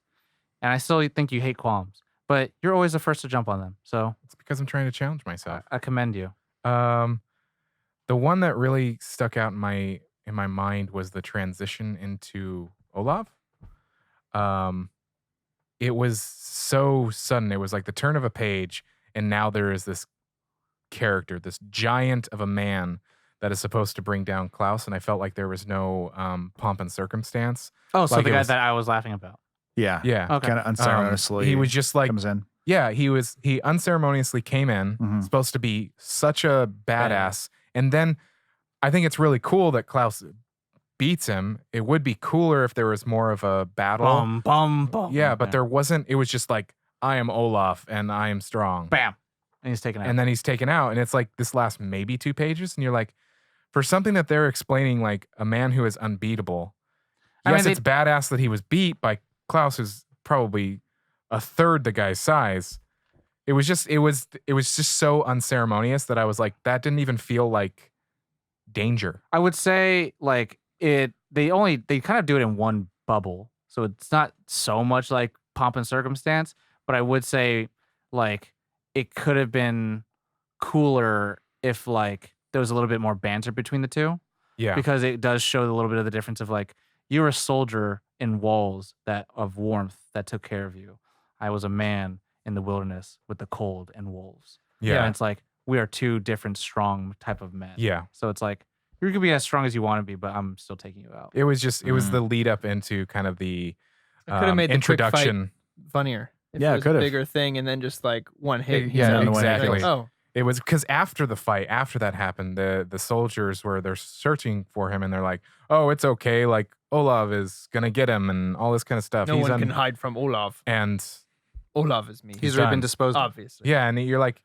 And I still think you hate qualms. But you're always the first to jump on them. So It's because I'm trying to challenge myself. I commend you. The one that really stuck out in my mind was the transition into Olav. It was so sudden. It was like the turn of a page, and now there is this character, this giant of a man that is supposed to bring down Klaus, and I felt like there was no pomp and circumstance. Oh, so Like the it guy was- that I was laughing about. Yeah. Yeah. Okay. Kind of unceremoniously. He was just like, comes in. yeah, he unceremoniously came in, Mhm. supposed to be such a badass. And then I think it's really cool that Klaus beats him. It would be cooler if there was more of a battle. Bum, bum, bum. Yeah, but there wasn't. It was just like, I am Olaf and I am strong. Bam. And he's taken out. And then he's taken out. And it's like this last maybe 2 pages. And you're like, for something that they're explaining, like a man who is unbeatable. I Yes, mean, it's badass that he was beat by Klaus, who's probably a third the guy's size. It was just so unceremonious that I was like, that didn't even feel like danger. I would say like they kind of do it in one bubble. So it's not so much like pomp and circumstance, but I would say like it could have been cooler if like there was a little bit more banter between the two, Yeah. because it does show a little bit of the difference of like, you're a soldier in walls of warmth that took care of you. I was a man in the wilderness with the cold and wolves. Yeah. And it's like, we are two different strong type of men. Yeah. So it's like, you can be as strong as you want to be, but I'm still taking you out. It was just, it was Mhm. the lead up into kind of the I could have made the quick fight introduction. funnier. If Yeah, it it was a could've. bigger thing, and then just like one hit. and he's Yeah, out. in the way. exactly. Like, oh, It was because after the fight, after that happened, the soldiers they're searching for him and they're like, oh, it's okay. Like Olaf is going to get him and all this kind of stuff. no He's one can hide from Olaf. And Olaf is me. He's already been done. disposed of. obviously. yeah, and you're like,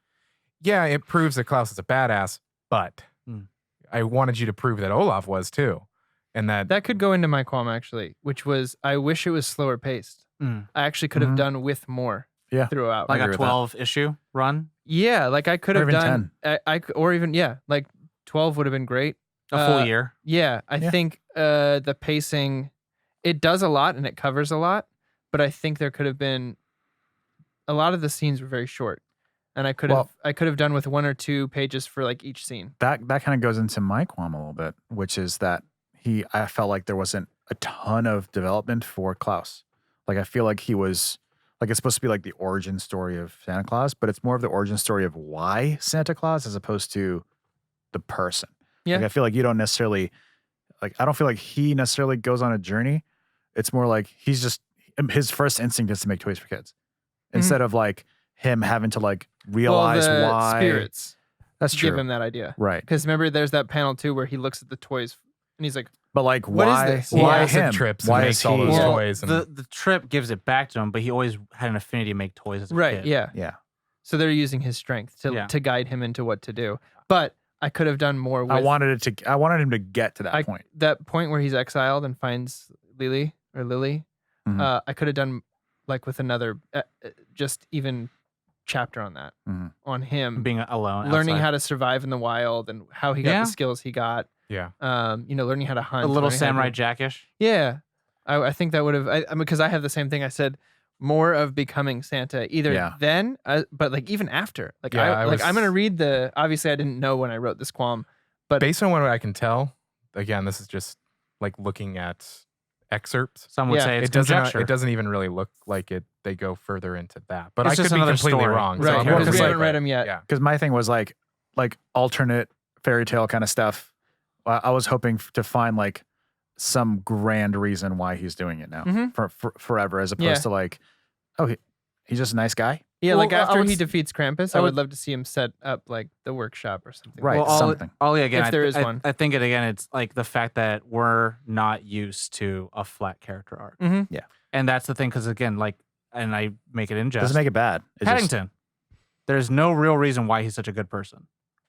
yeah, it proves that Klaus is a badass, but Mm. I wanted you to prove that Olaf was too. And That could go into my qualm actually, which was I wish it was slower paced. Mm. I actually could have Mhm. done with more. Yeah. Throughout. Like agree a with that. 12 issue run, Yeah, like I could Or have even done. Or even like 12 would have been great. a full year. Yeah, I Yeah. think the pacing, it does a lot and it covers a lot, but I think there could have been a lot of the scenes were very short, and I could have done with 1 or 2 pages for like each scene. That kind of goes into my qualm a little bit, which is that I felt like there wasn't a ton of development for Klaus. Like I feel like he was like it's supposed to be like the origin story of Santa Claus, but it's more of the origin story of why Santa Claus as opposed to the person. Yeah. Like I feel like you don't necessarily like I don't feel like he necessarily goes on a journey. It's more like he's just his first instinct is to make toys for kids. Instead of like him having to like realize well, the why spirits that's true. give him that idea. Right. Because remember, there's that panel too where he looks at the toys and he's like, But like What is why this? he why acid him? trips Why and is makes all he those Well, toys. And the trip gives it back to him, but he always had an affinity to make toys as a right, kid. yeah. Yeah. So they're using his strength Yeah. to guide him into what to do. But I could have done more with I wanted him to get to that point. that point where he's exiled and finds Lily. Mhm. I could have done like with another just even chapter on that, Mhm. on him Being alone, learning outside. how to survive in the wild and how he got Yeah. the skills he got. yeah. Learning how to hunt. a little learning how to- samurai jackish. Yeah, I think that would have. I mean, because I have the same thing. I said more of becoming Santa either Yeah. then, but like even after. Like Yeah, I'm gonna read the. Obviously, I didn't know when I wrote this qualm, but Based on what I can tell, again, this is just like looking at excerpts. Some would Yeah. say it's It doesn't even really look like it. They go further into that, but It's I could just be another completely story. wrong. right I'm well, because gonna we say haven't that. read them yet. Yeah. Because my thing was like alternate fairy tale kind of stuff. I was hoping to find like some grand reason why he's doing it now Mhm. for forever, as opposed Yeah. to like, oh, he's just a nice guy. Yeah, Well, like I after would he s- defeats Krampus, I I would would- love to see him set up like the workshop or something. Right. Like Well, something. Ollie, again, If there is one. I think it again. It's like the fact that we're not used to a flat character arc. Mhm. Yeah. And that's the thing, because again, like, and I make it in jest. Doesn't make it bad. It just- Paddington. There's no real reason why he's such a good person.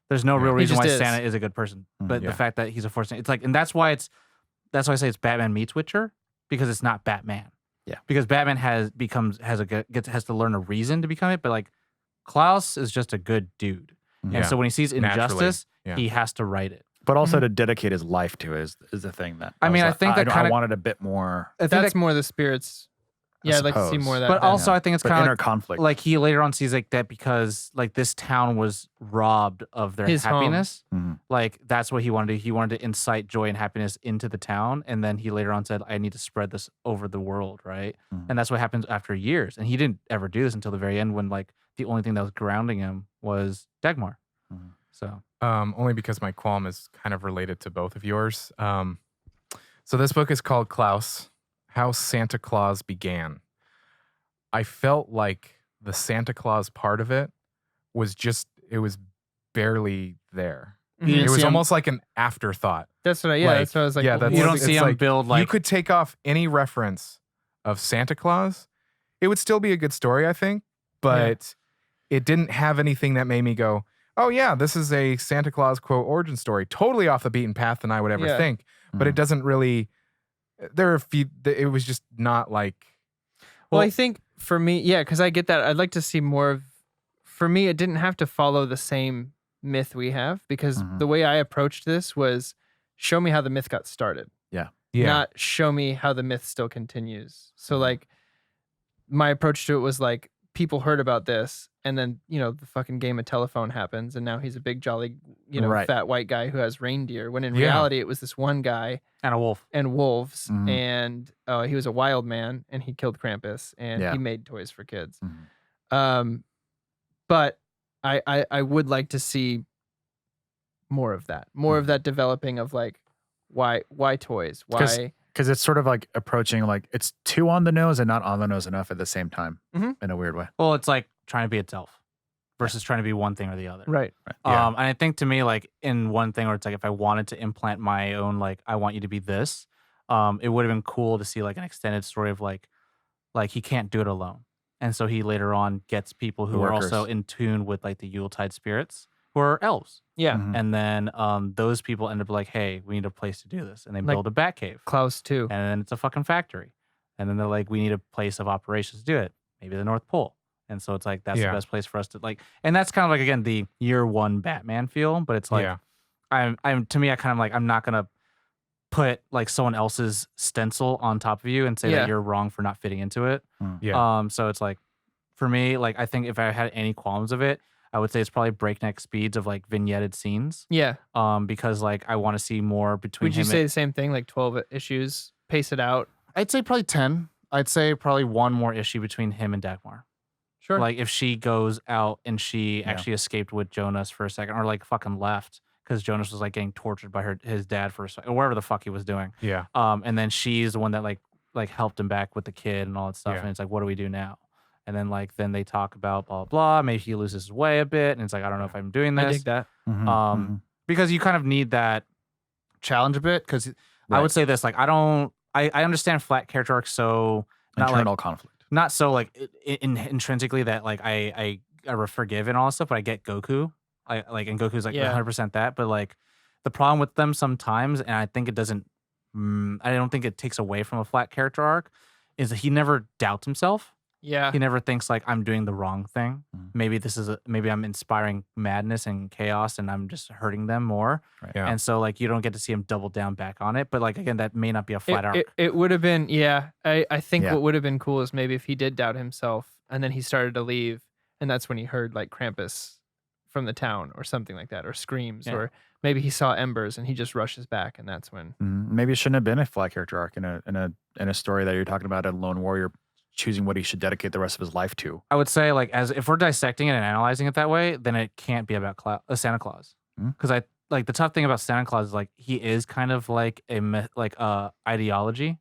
There's no Yeah. real He reason just why is. Santa is a good person. But Yeah. the fact that he's a force, it's like, and that's why I say it's Batman meets Witcher, because it's not Batman. Yeah. Because Batman has to learn a reason to become it, but like Klaus is just a good dude. Yeah. And so when he sees Naturally. injustice, Yeah. he has to right it. but also to dedicate his life to it is the thing that I mean, was I like, think that I kinda- wanted a bit more, I think That's that- more the spirits. Yeah, I'd like to see suppose. more of that. but then. also I think it's but kind of inner conflict. like he later on sees like that because like this town was robbed of their His home. happiness. Mhm. Like that's what he wanted to do. He wanted to incite joy and happiness into the town. And then he later on said, I need to spread this over the world, right? Mhm. And that's what happens after years. And he didn't ever do this until the very end when like the only thing that was grounding him was Dagmar. Mhm. So Only because my qualm is kind of related to both of yours. So this book is called Klaus, How Santa Claus Began. I felt like the Santa Claus part of it was barely there. Mhm. You didn't It was see him- almost like an afterthought. That's what Like, that's what I was like. yeah, that's- you don't it's see him like, build you like could take off any reference of Santa Claus. It would still be a good story, I think, but it didn't have anything that made me go, oh yeah, this is a Santa Claus quote origin story, totally off the beaten path than I would ever Yeah. think. But it doesn't really. There are a few. It was just not like. Well, I think for me, yeah, because I get that. I'd like to see more of. For me, it didn't have to follow the same myth we have, because Mhm. the way I approached this was show me how the myth got started, Yeah. not show me how the myth still continues. So like, my approach to it was like, people heard about this, and then the fucking game of telephone happens, and now he's a big jolly Right. fat white guy who has reindeer. When in Yeah. reality, it was this one guy and a wolf. and wolves, Mhm. and he was a wild man, and he killed Krampus, and Yeah. he made toys for kids. Mhm. But I would like to see more of that, developing of like why toys, 'Cause- why Because it's sort of like approaching like it's too on the nose and not on the nose enough at the same time Mhm. in a weird way. Well, it's like trying to be itself versus trying to be one thing or the other. right. Yeah. And I think to me, like in one thing where it's like if I wanted to implant my own, like I want you to be this, it would have been cool to see like an extended story of like he can't do it alone. And so he later on gets people who The are workers. also in tune with like the Yuletide spirits, who are elves. Yeah, Mhm. And then those people end up like, hey, we need a place to do this. And they Like- build a bat cave. Klaus too. And then it's a fucking factory. And then they're like, we need a place of operations to do it. Maybe the North Pole. And so it's like, that's Yeah. the best place for us to like, and that's kind of like, again, the year one Batman feel, but it's like, yeah. I'm to me, I kind of like, I'm not going to put like someone else's stencil on top of you and say Yeah. that you're wrong for not fitting into it. Yeah. So it's like, for me, like, I think if I had any qualms of it, I would say it's probably breakneck speeds of like vignetted scenes. Yeah. Because like I want to see more between Would you him say and, the same thing? Like 12 issues, pace it out. I'd say probably 10. I'd say probably one more issue between him and Dagmar. Sure. Like if she goes out and she Yeah. actually escaped with Jonas for a second, or like fucking left because Jonas was like getting tortured by his dad for a second, or whatever the fuck he was doing. Yeah. And then she's the one that like helped him back with the kid and all that stuff. Yeah. And it's like, what do we do now? And then then they talk about blah blah. Maybe he loses his way a bit, and it's like, I don't know if I'm doing I this. dig that. Mhm. Because you kind of need that challenge a bit. Because I Right. would say this, like I understand flat character arcs, so not like Internal conflict. not so like intrinsically that like I forgive and all that stuff, but I get Goku. And Goku's like Yeah. 100% that, but like the problem with them sometimes, and I think it doesn't, I don't think it takes away from a flat character arc, is that he never doubts himself. Yeah. He never thinks like I'm doing the wrong thing. Mhm. Maybe I'm inspiring madness and chaos, and I'm just hurting them more. Yeah. And so like you don't get to see him double down back on it. But like again, that may not be a flat arc. It would have been, yeah. I think Yeah. what would have been cool is maybe if he did doubt himself and then he started to leave, and that's when he heard like Krampus from the town or something like that, or screams, Yeah. or maybe he saw embers and he just rushes back, and that's when. Maybe it shouldn't have been a flat character arc in a story that you're talking about, a lone warrior choosing what he should dedicate the rest of his life to. I would say like as if we're dissecting it and analyzing it that way, then it can't be about Santa Claus. Mm. Because I like the tough thing about Santa Claus is like he is kind of like a ideology.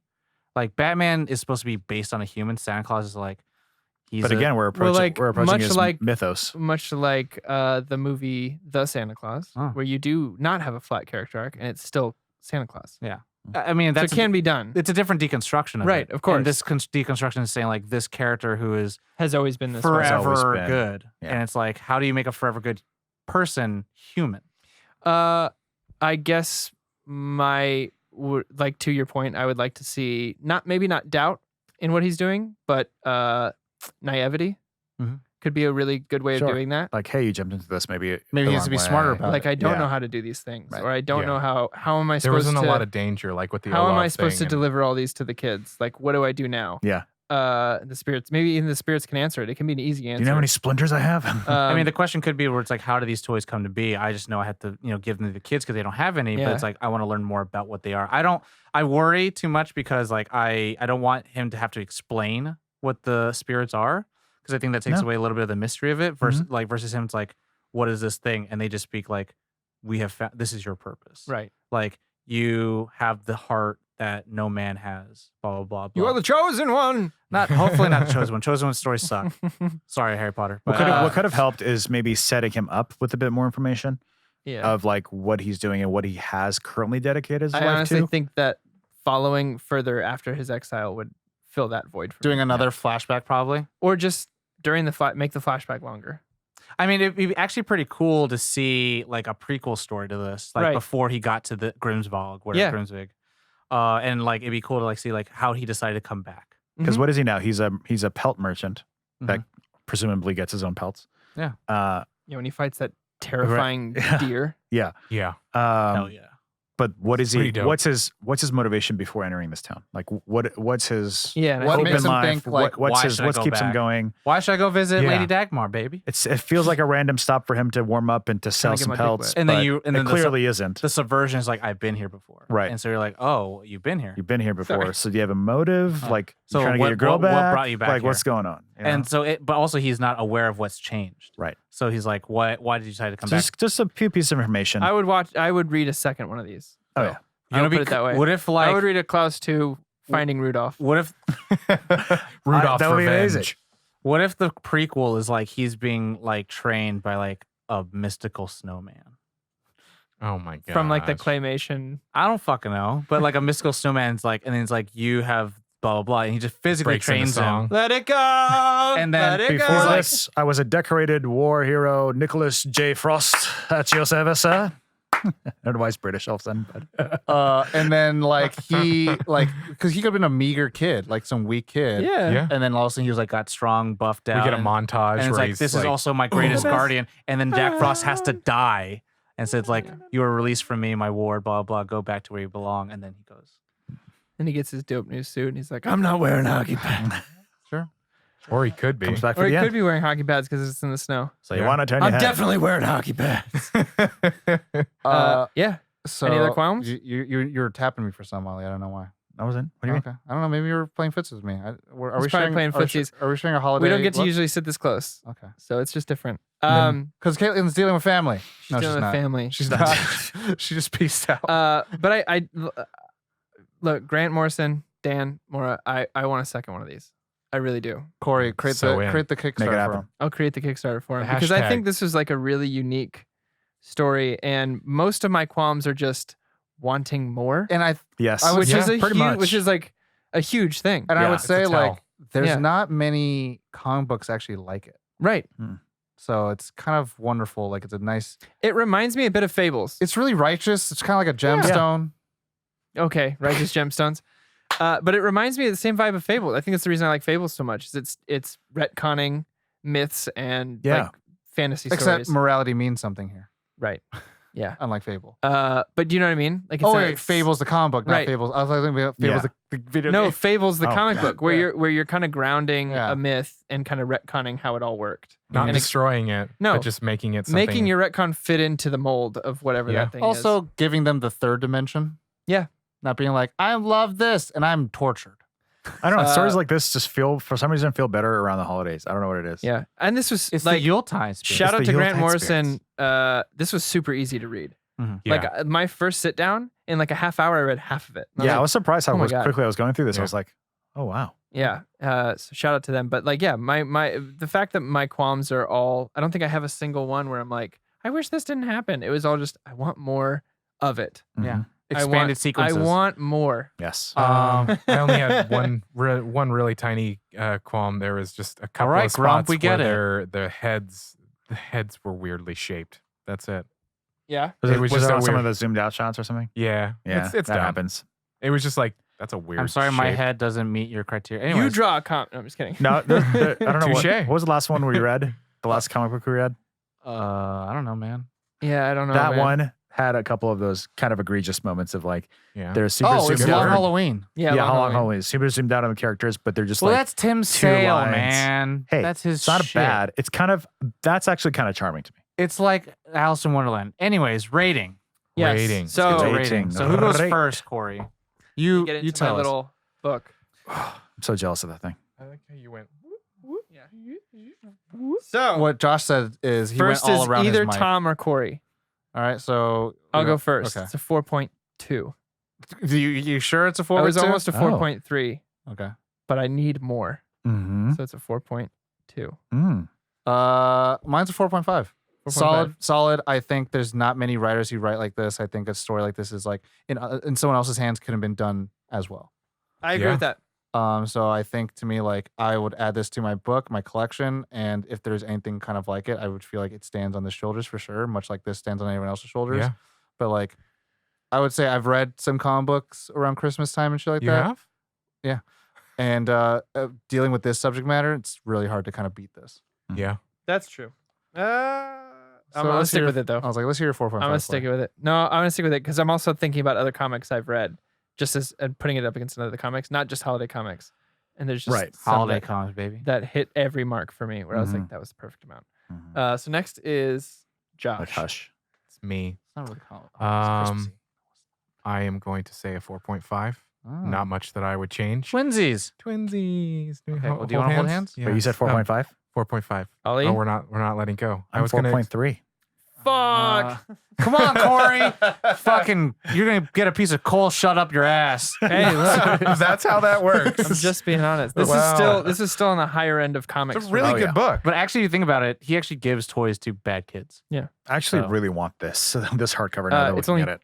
Like Batman is supposed to be based on a human. Santa Claus is like he's But again, we're approaching like, we're approaching much his like- mythos. Much like the movie The Santa Claus, Oh. where you do not have a flat character arc and it's still Santa Claus. I mean So that's it can be done. it's a different deconstruction of Right, it. of course. And this deconstruction is saying like this character who is Has always been this way. It's always forever been- good. yeah. And it's like, how do you make a forever good person human? I guess like to your point, I would like to see maybe not doubt in what he's doing, but naivety Mhm. could be a really good way Sure. of doing that. Like, hey, you jumped into this. Maybe Maybe the he needs to wrong be smarter way. about Like it. I don't Yeah. know how to do these things, Right. or I don't Yeah. know how am I There supposed wasn't to a lot of danger, like with the how am Olaf I supposed to thing, and- deliver all these to the kids? Like, what do I do now? Yeah. The spirits, maybe even the spirits can answer it. It can be an easy answer. Do you know how many splinters I have? I mean, the question could be where it's like, how do these toys come to be? I just know I have to, give them to the kids because they don't have any. But Yeah. it's like I want to learn more about what they are. I worry too much because like I don't want him to have to explain what the spirits are because I think that takes No. away a little bit of the mystery of it. Versus him, it's like, what is this thing? And they just speak like, we have found this is your purpose. right. Like you have the heart that no man has. Blah blah blah. You blah. are the chosen one. Hopefully not the chosen one. Chosen one's stories suck. Sorry, Harry Potter. What But, could have helped is maybe setting him up with a bit more information Yeah. of like what he's doing and what he has currently dedicated his I life honestly to. think that following further after his exile would fill that void for doing me. another flashback probably. Or just during the make the flashback longer. I mean, it'd be actually pretty cool to see like a prequel story to this, like Right. before he got to the Grimsvog, where Yeah. Grimsvig, and like it'd be cool to like see like how he decided to come back. Because what is he now? He's a pelt merchant that Mhm. presumably gets his own pelts. Yeah. Yeah, when he fights that terrifying Yeah. deer. Yeah. Hell yeah. But what is pretty he? dope. What's his motivation before entering this town? Like what's his Yeah. and I What think hope makes in him life? think, like, what's why his should I what go keeps him back? going? Why should I go visit Yeah. Lady Dagmar, baby? It feels like a random stop for him to warm up and to sell get some my dick pelts. wet. And then but and then it clearly isn't. the subversion is like I've been here before, Right. And so you're like, oh, you've been here. You've been here before, Sorry. so do you have a motive? Oh. Like So you trying to what- get your girl what- what back? brought you back Like what's here? going on? You know? And so but also he's not aware of what's changed. Right. So he's like, why did you decide to come back? just a few pieces of information. I would read a second one of these. Oh, yeah. I'll You're gonna put it that way. What if like I would read a Klaus 2 Finding Rudolph. what if Rudolph's that would be Revenge. amazing. what if the prequel is like he's being like trained by like a mystical snowman? Oh my god. From like the claymation. I don't fucking know, but like a mystical snowman's like, and then it's like you have blah blah blah, and he just physically Breaks into trains song. him. Let it go. And then let it Before go. this, I was a decorated war hero, Nicholas J. Frost, at your service, sir. I don't know why he's British all of a sudden, but And then like he like because he could have been a meager kid, like some weak kid. Yeah. Yeah. And then all of a sudden he was like got strong, buffed We out. get a and- montage and it's where like he's this is like, also my greatest guardian. And then Jack Frost has to die, and so it's like you were released from me, my ward, blah blah. Go back to where you belong. And then he goes, And he gets his dope new suit and he's like, I'm not wearing hockey pads. sure. or he could be. comes back for Or he the could end. be wearing hockey pads because it's in the snow. So you Yeah. want to turn your I'm head. definitely wearing hockey pads. Uh, Yeah. Any other qualms? You're tapping me for some, Ollie. I don't know why. I was in. What do you mean? Okay. I don't know. Maybe you were playing footsies with me. Are He's we probably sharing, playing footsies. Are we sharing a holiday? We don't get to look? usually sit this close. Okay. So it's just different. Because Caitlin's dealing with family. She's No, dealing she's with not. family. She's not. She just peaced out. But I look, Grant Morrison, Dan Mora, I want a second one of these. I really do. Corey, create So the in. Kickstarter Make it for happen. him. I'll create the Kickstarter for him The because I hashtag. think this was like a really unique story, and most of my qualms are just wanting more, And I Yes. I would- which is a pretty huge, much. which is like a huge thing. and I Yeah, would it's a say tell. like there's Yeah. not many comic books actually like it. Right. So it's kind of wonderful. Like it's a nice. It reminds me a bit of Fables. It's really righteous. It's kind of like a gemstone. Okay, Righteous Gemstones. But it reminds me of the same vibe of Fables. I think that's the reason I like Fables so much. Is it's retconning myths and Yeah. like fantasy Except stories. morality means something here, Right. Yeah. unlike Fable. But do you know what I mean? Like it's Oh a- wait, Fable's the comic book, not Right. Fables. I was thinking about Fable's the video No, game. Fable's the Oh. comic book where Yeah. you're kind of grounding Yeah. a myth and kind of retconning how it all worked. Not And destroying it, No. but just making it something. making your retcon fit into the mold of whatever Yeah. that thing Also is. giving them the third dimension. Yeah. Not being like, I love this and I'm tortured. I don't know. Stories Uh, like this just for some reason feel better around the holidays. I don't know what it is. Yeah. And this was It's like the Yuletide Spirits. shout out the to Grant Yuletide Morrison. This was super easy to read. Yeah. Like my first sit down in like a half hour, I read half of it. And Yeah, I like, was surprised how oh my God. quickly I was going through this. Yeah. I was like, oh wow. yeah. So shout out to them. But like, yeah, the fact that my qualms are all, I don't think I have a single one where I'm like, I wish this didn't happen. It was all just, I want more of it. Yeah. Mhm. Expanded sequences. I want more. Yes. I only had one really tiny qualm. There was just a couple right, of Grump, spots we get where the heads were weirdly shaped. That's it. Yeah. Was it it, was was just it a on some of weird- the zoomed out shots or something? Yeah. Yeah, It's that dumb. happens. It was just like that's a weird. I'm sorry, my shape. head doesn't meet your criteria. You Anyways, draw a comp. No, I'm just kidding. No, I don't know. What Touche. was the last one we read? The last comic book we read? I don't know, man. Yeah, I don't know. That man. one had a couple of those kind of egregious moments of like Yeah. they're super Oh, it's zoomed Long out. Halloween. Yeah, Yeah, how long Halloween. Halloween? Super zoomed out on the characters, but they're just Well, like that's Tim two Sale, lines. man. Hey, that's his it's not shit. bad. It's kind of that's actually kind of charming to me. It's like Alice in Wonderland. Anyways, rating. Yes. Rating. So Let's get Rating. Rating. So who goes Rate. first, Corey? You get into you tell my us. little book. I'm so jealous of that thing. I like how you went. Yeah. So What Josh said is he first went all is around either his mic. Tom or Corey. All right, so I'll you go know- first. Okay. It's a 4.2. You sure it's a I 4? was almost a Oh. 4.3, Okay. but I need more. Mm-hmm. So it's a 4.2. Mine's a 4.5. Solid. I think there's not many writers who write like this. I think a story like this is like in someone else's hands could have been done as well. I agree with that. So I think to me, like, I would add this to my book, my collection, and if there's anything kind of like it, I would feel like it stands on the shoulders for sure, much like this stands on anyone else's shoulders. Yeah. But like, I would say I've read some comic books around Christmas time and shit like You that. have? Yeah. And dealing with this subject matter, it's really hard to kind of beat this. Yeah. That's true. I'm So gonna let's stick hear- with it though. I was like, let's hear your 4.5. I'm gonna stick with it. No, I'm gonna stick with it because I'm also thinking about other comics I've read, just as and putting it up against other comics, not just holiday comics. And there's just Right. some Holiday that, comics, baby. that hit every mark for me, where I was like, that was the perfect amount. So next is Josh. Like Hush. It's me. It's not really comic. Um, I am going to say a 4.5. Not much that I would change. Twinsies. Twinsies. Okay, well, do you wanna hold hands? But you said 4.5? 4.5. Ollie? Oh, we're not letting go. I I'm was gonna 4.3. Fuck. Come on, Corey. Fucking, you're gonna get a piece of coal shut up your ass. Hey, look, That's how that works. I'm just being honest. This Wow. is still on the higher end of comics. It's a for really me. good book. But actually, you think about it, he actually gives toys to bad kids. I actually So- really want this. This hardcover now that it's looking only at it.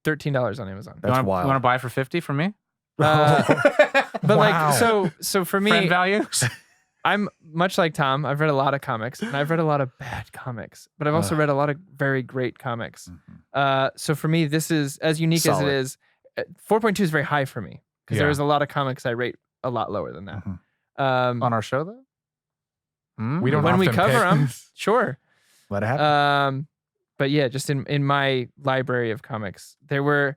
$13 on Amazon. That's you wild. want to buy it for 50 from me? But Wow. like, so for Friend me, value? I'm much like Tom. I've read a lot of comics, and I've read a lot of bad comics, but I've also read a lot of very great comics. So for me, this is as unique Solid. as it is. 4.2 is very high for me because Yeah. there's a lot of comics I rate a lot lower than that. On our show, though? We don't when we often cover pick. them, sure. Let it happen. But yeah, just in my library of comics, there were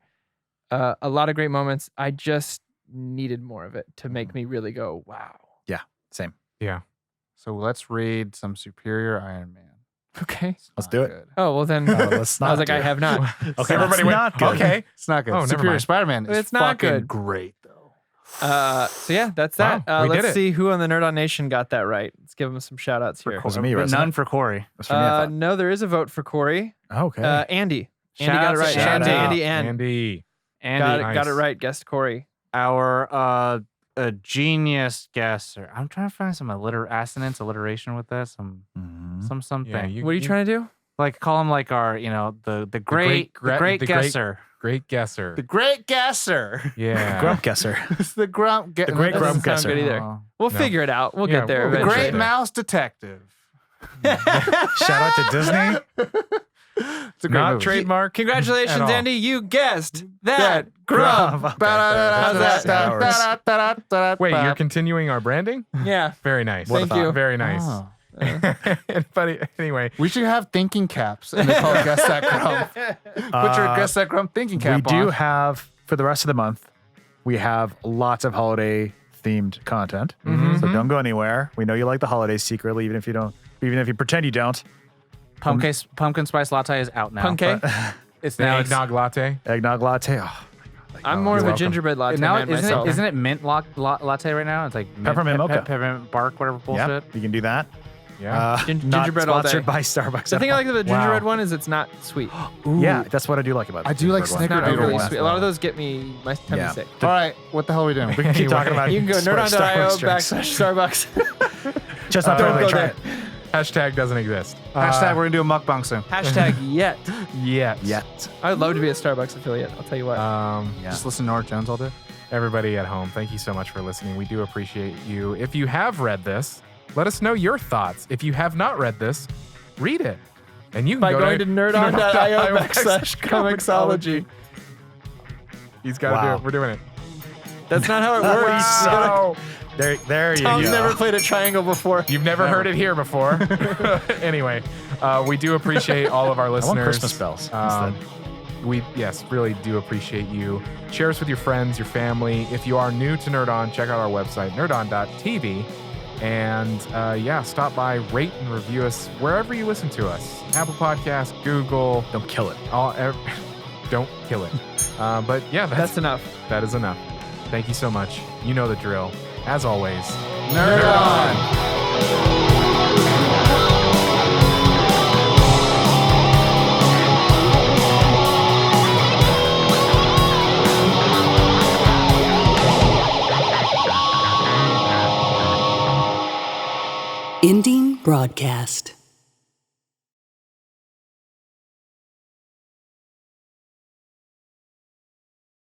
a lot of great moments. I just needed more of it to make me really go, wow. Same. Yeah. So let's read some Superior Iron Man. Okay. Let's Not do it. good. Oh well, then let's I not was like, do I it. have not. Okay, Everybody that's went, not good. okay. It's not good. Oh, never Superior mind. Spider-Man is It's not fucking good. great, though. So yeah, that's that. Wow, we did Let's it. see who on the Nerd on Nation got that right. Let's give them some shout outs here. Was it me, But wasn't none it? for Corey. That's for me, I thought. No, there is a vote for Corey. Okay. Andy. Shout Andy got out it to right. Andy. Shout out to Shout out. Andy and Andy. Andy, got it Nice. right. Guest Corey. our a genius guesser. I'm trying to find some assonance, alliteration with that. Some something. Yeah, What are you trying to do? Like call him like our, the great guesser. Great guesser. The Great Guesser. Yeah. Grump guesser. It's the Grump. The Great That doesn't Grump sound guesser. good either. Oh. We'll No. figure it out. We'll Yeah, get there we'll The eventually. Great Mouse Detective. Shout out to Disney. It's a great Not movie. trademark. Congratulations, at all. Andy. You guessed that. That Grump. How's that? Wait, you're continuing our branding? Yeah. Very nice. Thank you. Very nice. Oh. But anyway, We should have thinking caps and they call it Guess That Grump. Put your Guess That Grump thinking cap We do on. have, for the rest of the month, we have lots of holiday themed content. Mm-hmm. So don't go anywhere. We know you like the holidays secretly, even if you pretend you don't. Pumpkin spice latte is out now. Punkay. It's the now eggnog latte. Eggnog latte. Oh, I'm more of a welcome. gingerbread latte now man isn't myself. it mint latte right now? It's like Peppermint mocha. peppermint bark, whatever bullshit. yeah, you can do that. Yeah. Not Gingerbread all sponsored day. by Starbucks. The at thing I all. like about the gingerbread one is it's not sweet. Yeah, that's what I do like about it. I do like It's not Snickerdoodle overly one. sweet. A lot of those get me my tummy Yeah. sick. All right, what the hell are we doing? We can keep talking about You can go nerdon.io Starbucks drinks. /Starbucks. Just not Don't really go try there. it. Hashtag doesn't exist. Hashtag we're going to do a mukbang soon. Hashtag yet. Yet. Yet. I would love to be a Starbucks affiliate. I'll tell you what. Yeah. Just listen to Nora Jones all day. Everybody at home, thank you so much for listening. We do appreciate you. If you have read this, let us know your thoughts. If you have not read this, read it. And you can By go going to nerdon.io /comicsology. He's got to Wow. do it. We're doing it. That's not how it works. So, There you Tom's go. never played a triangle before. you've never heard it here before. Anyway, we do appreciate all of our I listeners. want Christmas bells instead. We, yes, really do appreciate you. Share us with your friends, your family. If you are new to Nerd On, check out our website, nerdon.tv. And yeah, stop by, rate and review us wherever you listen to us. Apple Podcasts, Google. Don't kill it. Don't kill it. But yeah, That's enough. that is enough. Thank you so much. You know the drill. As always, Nerd on! Ending broadcast.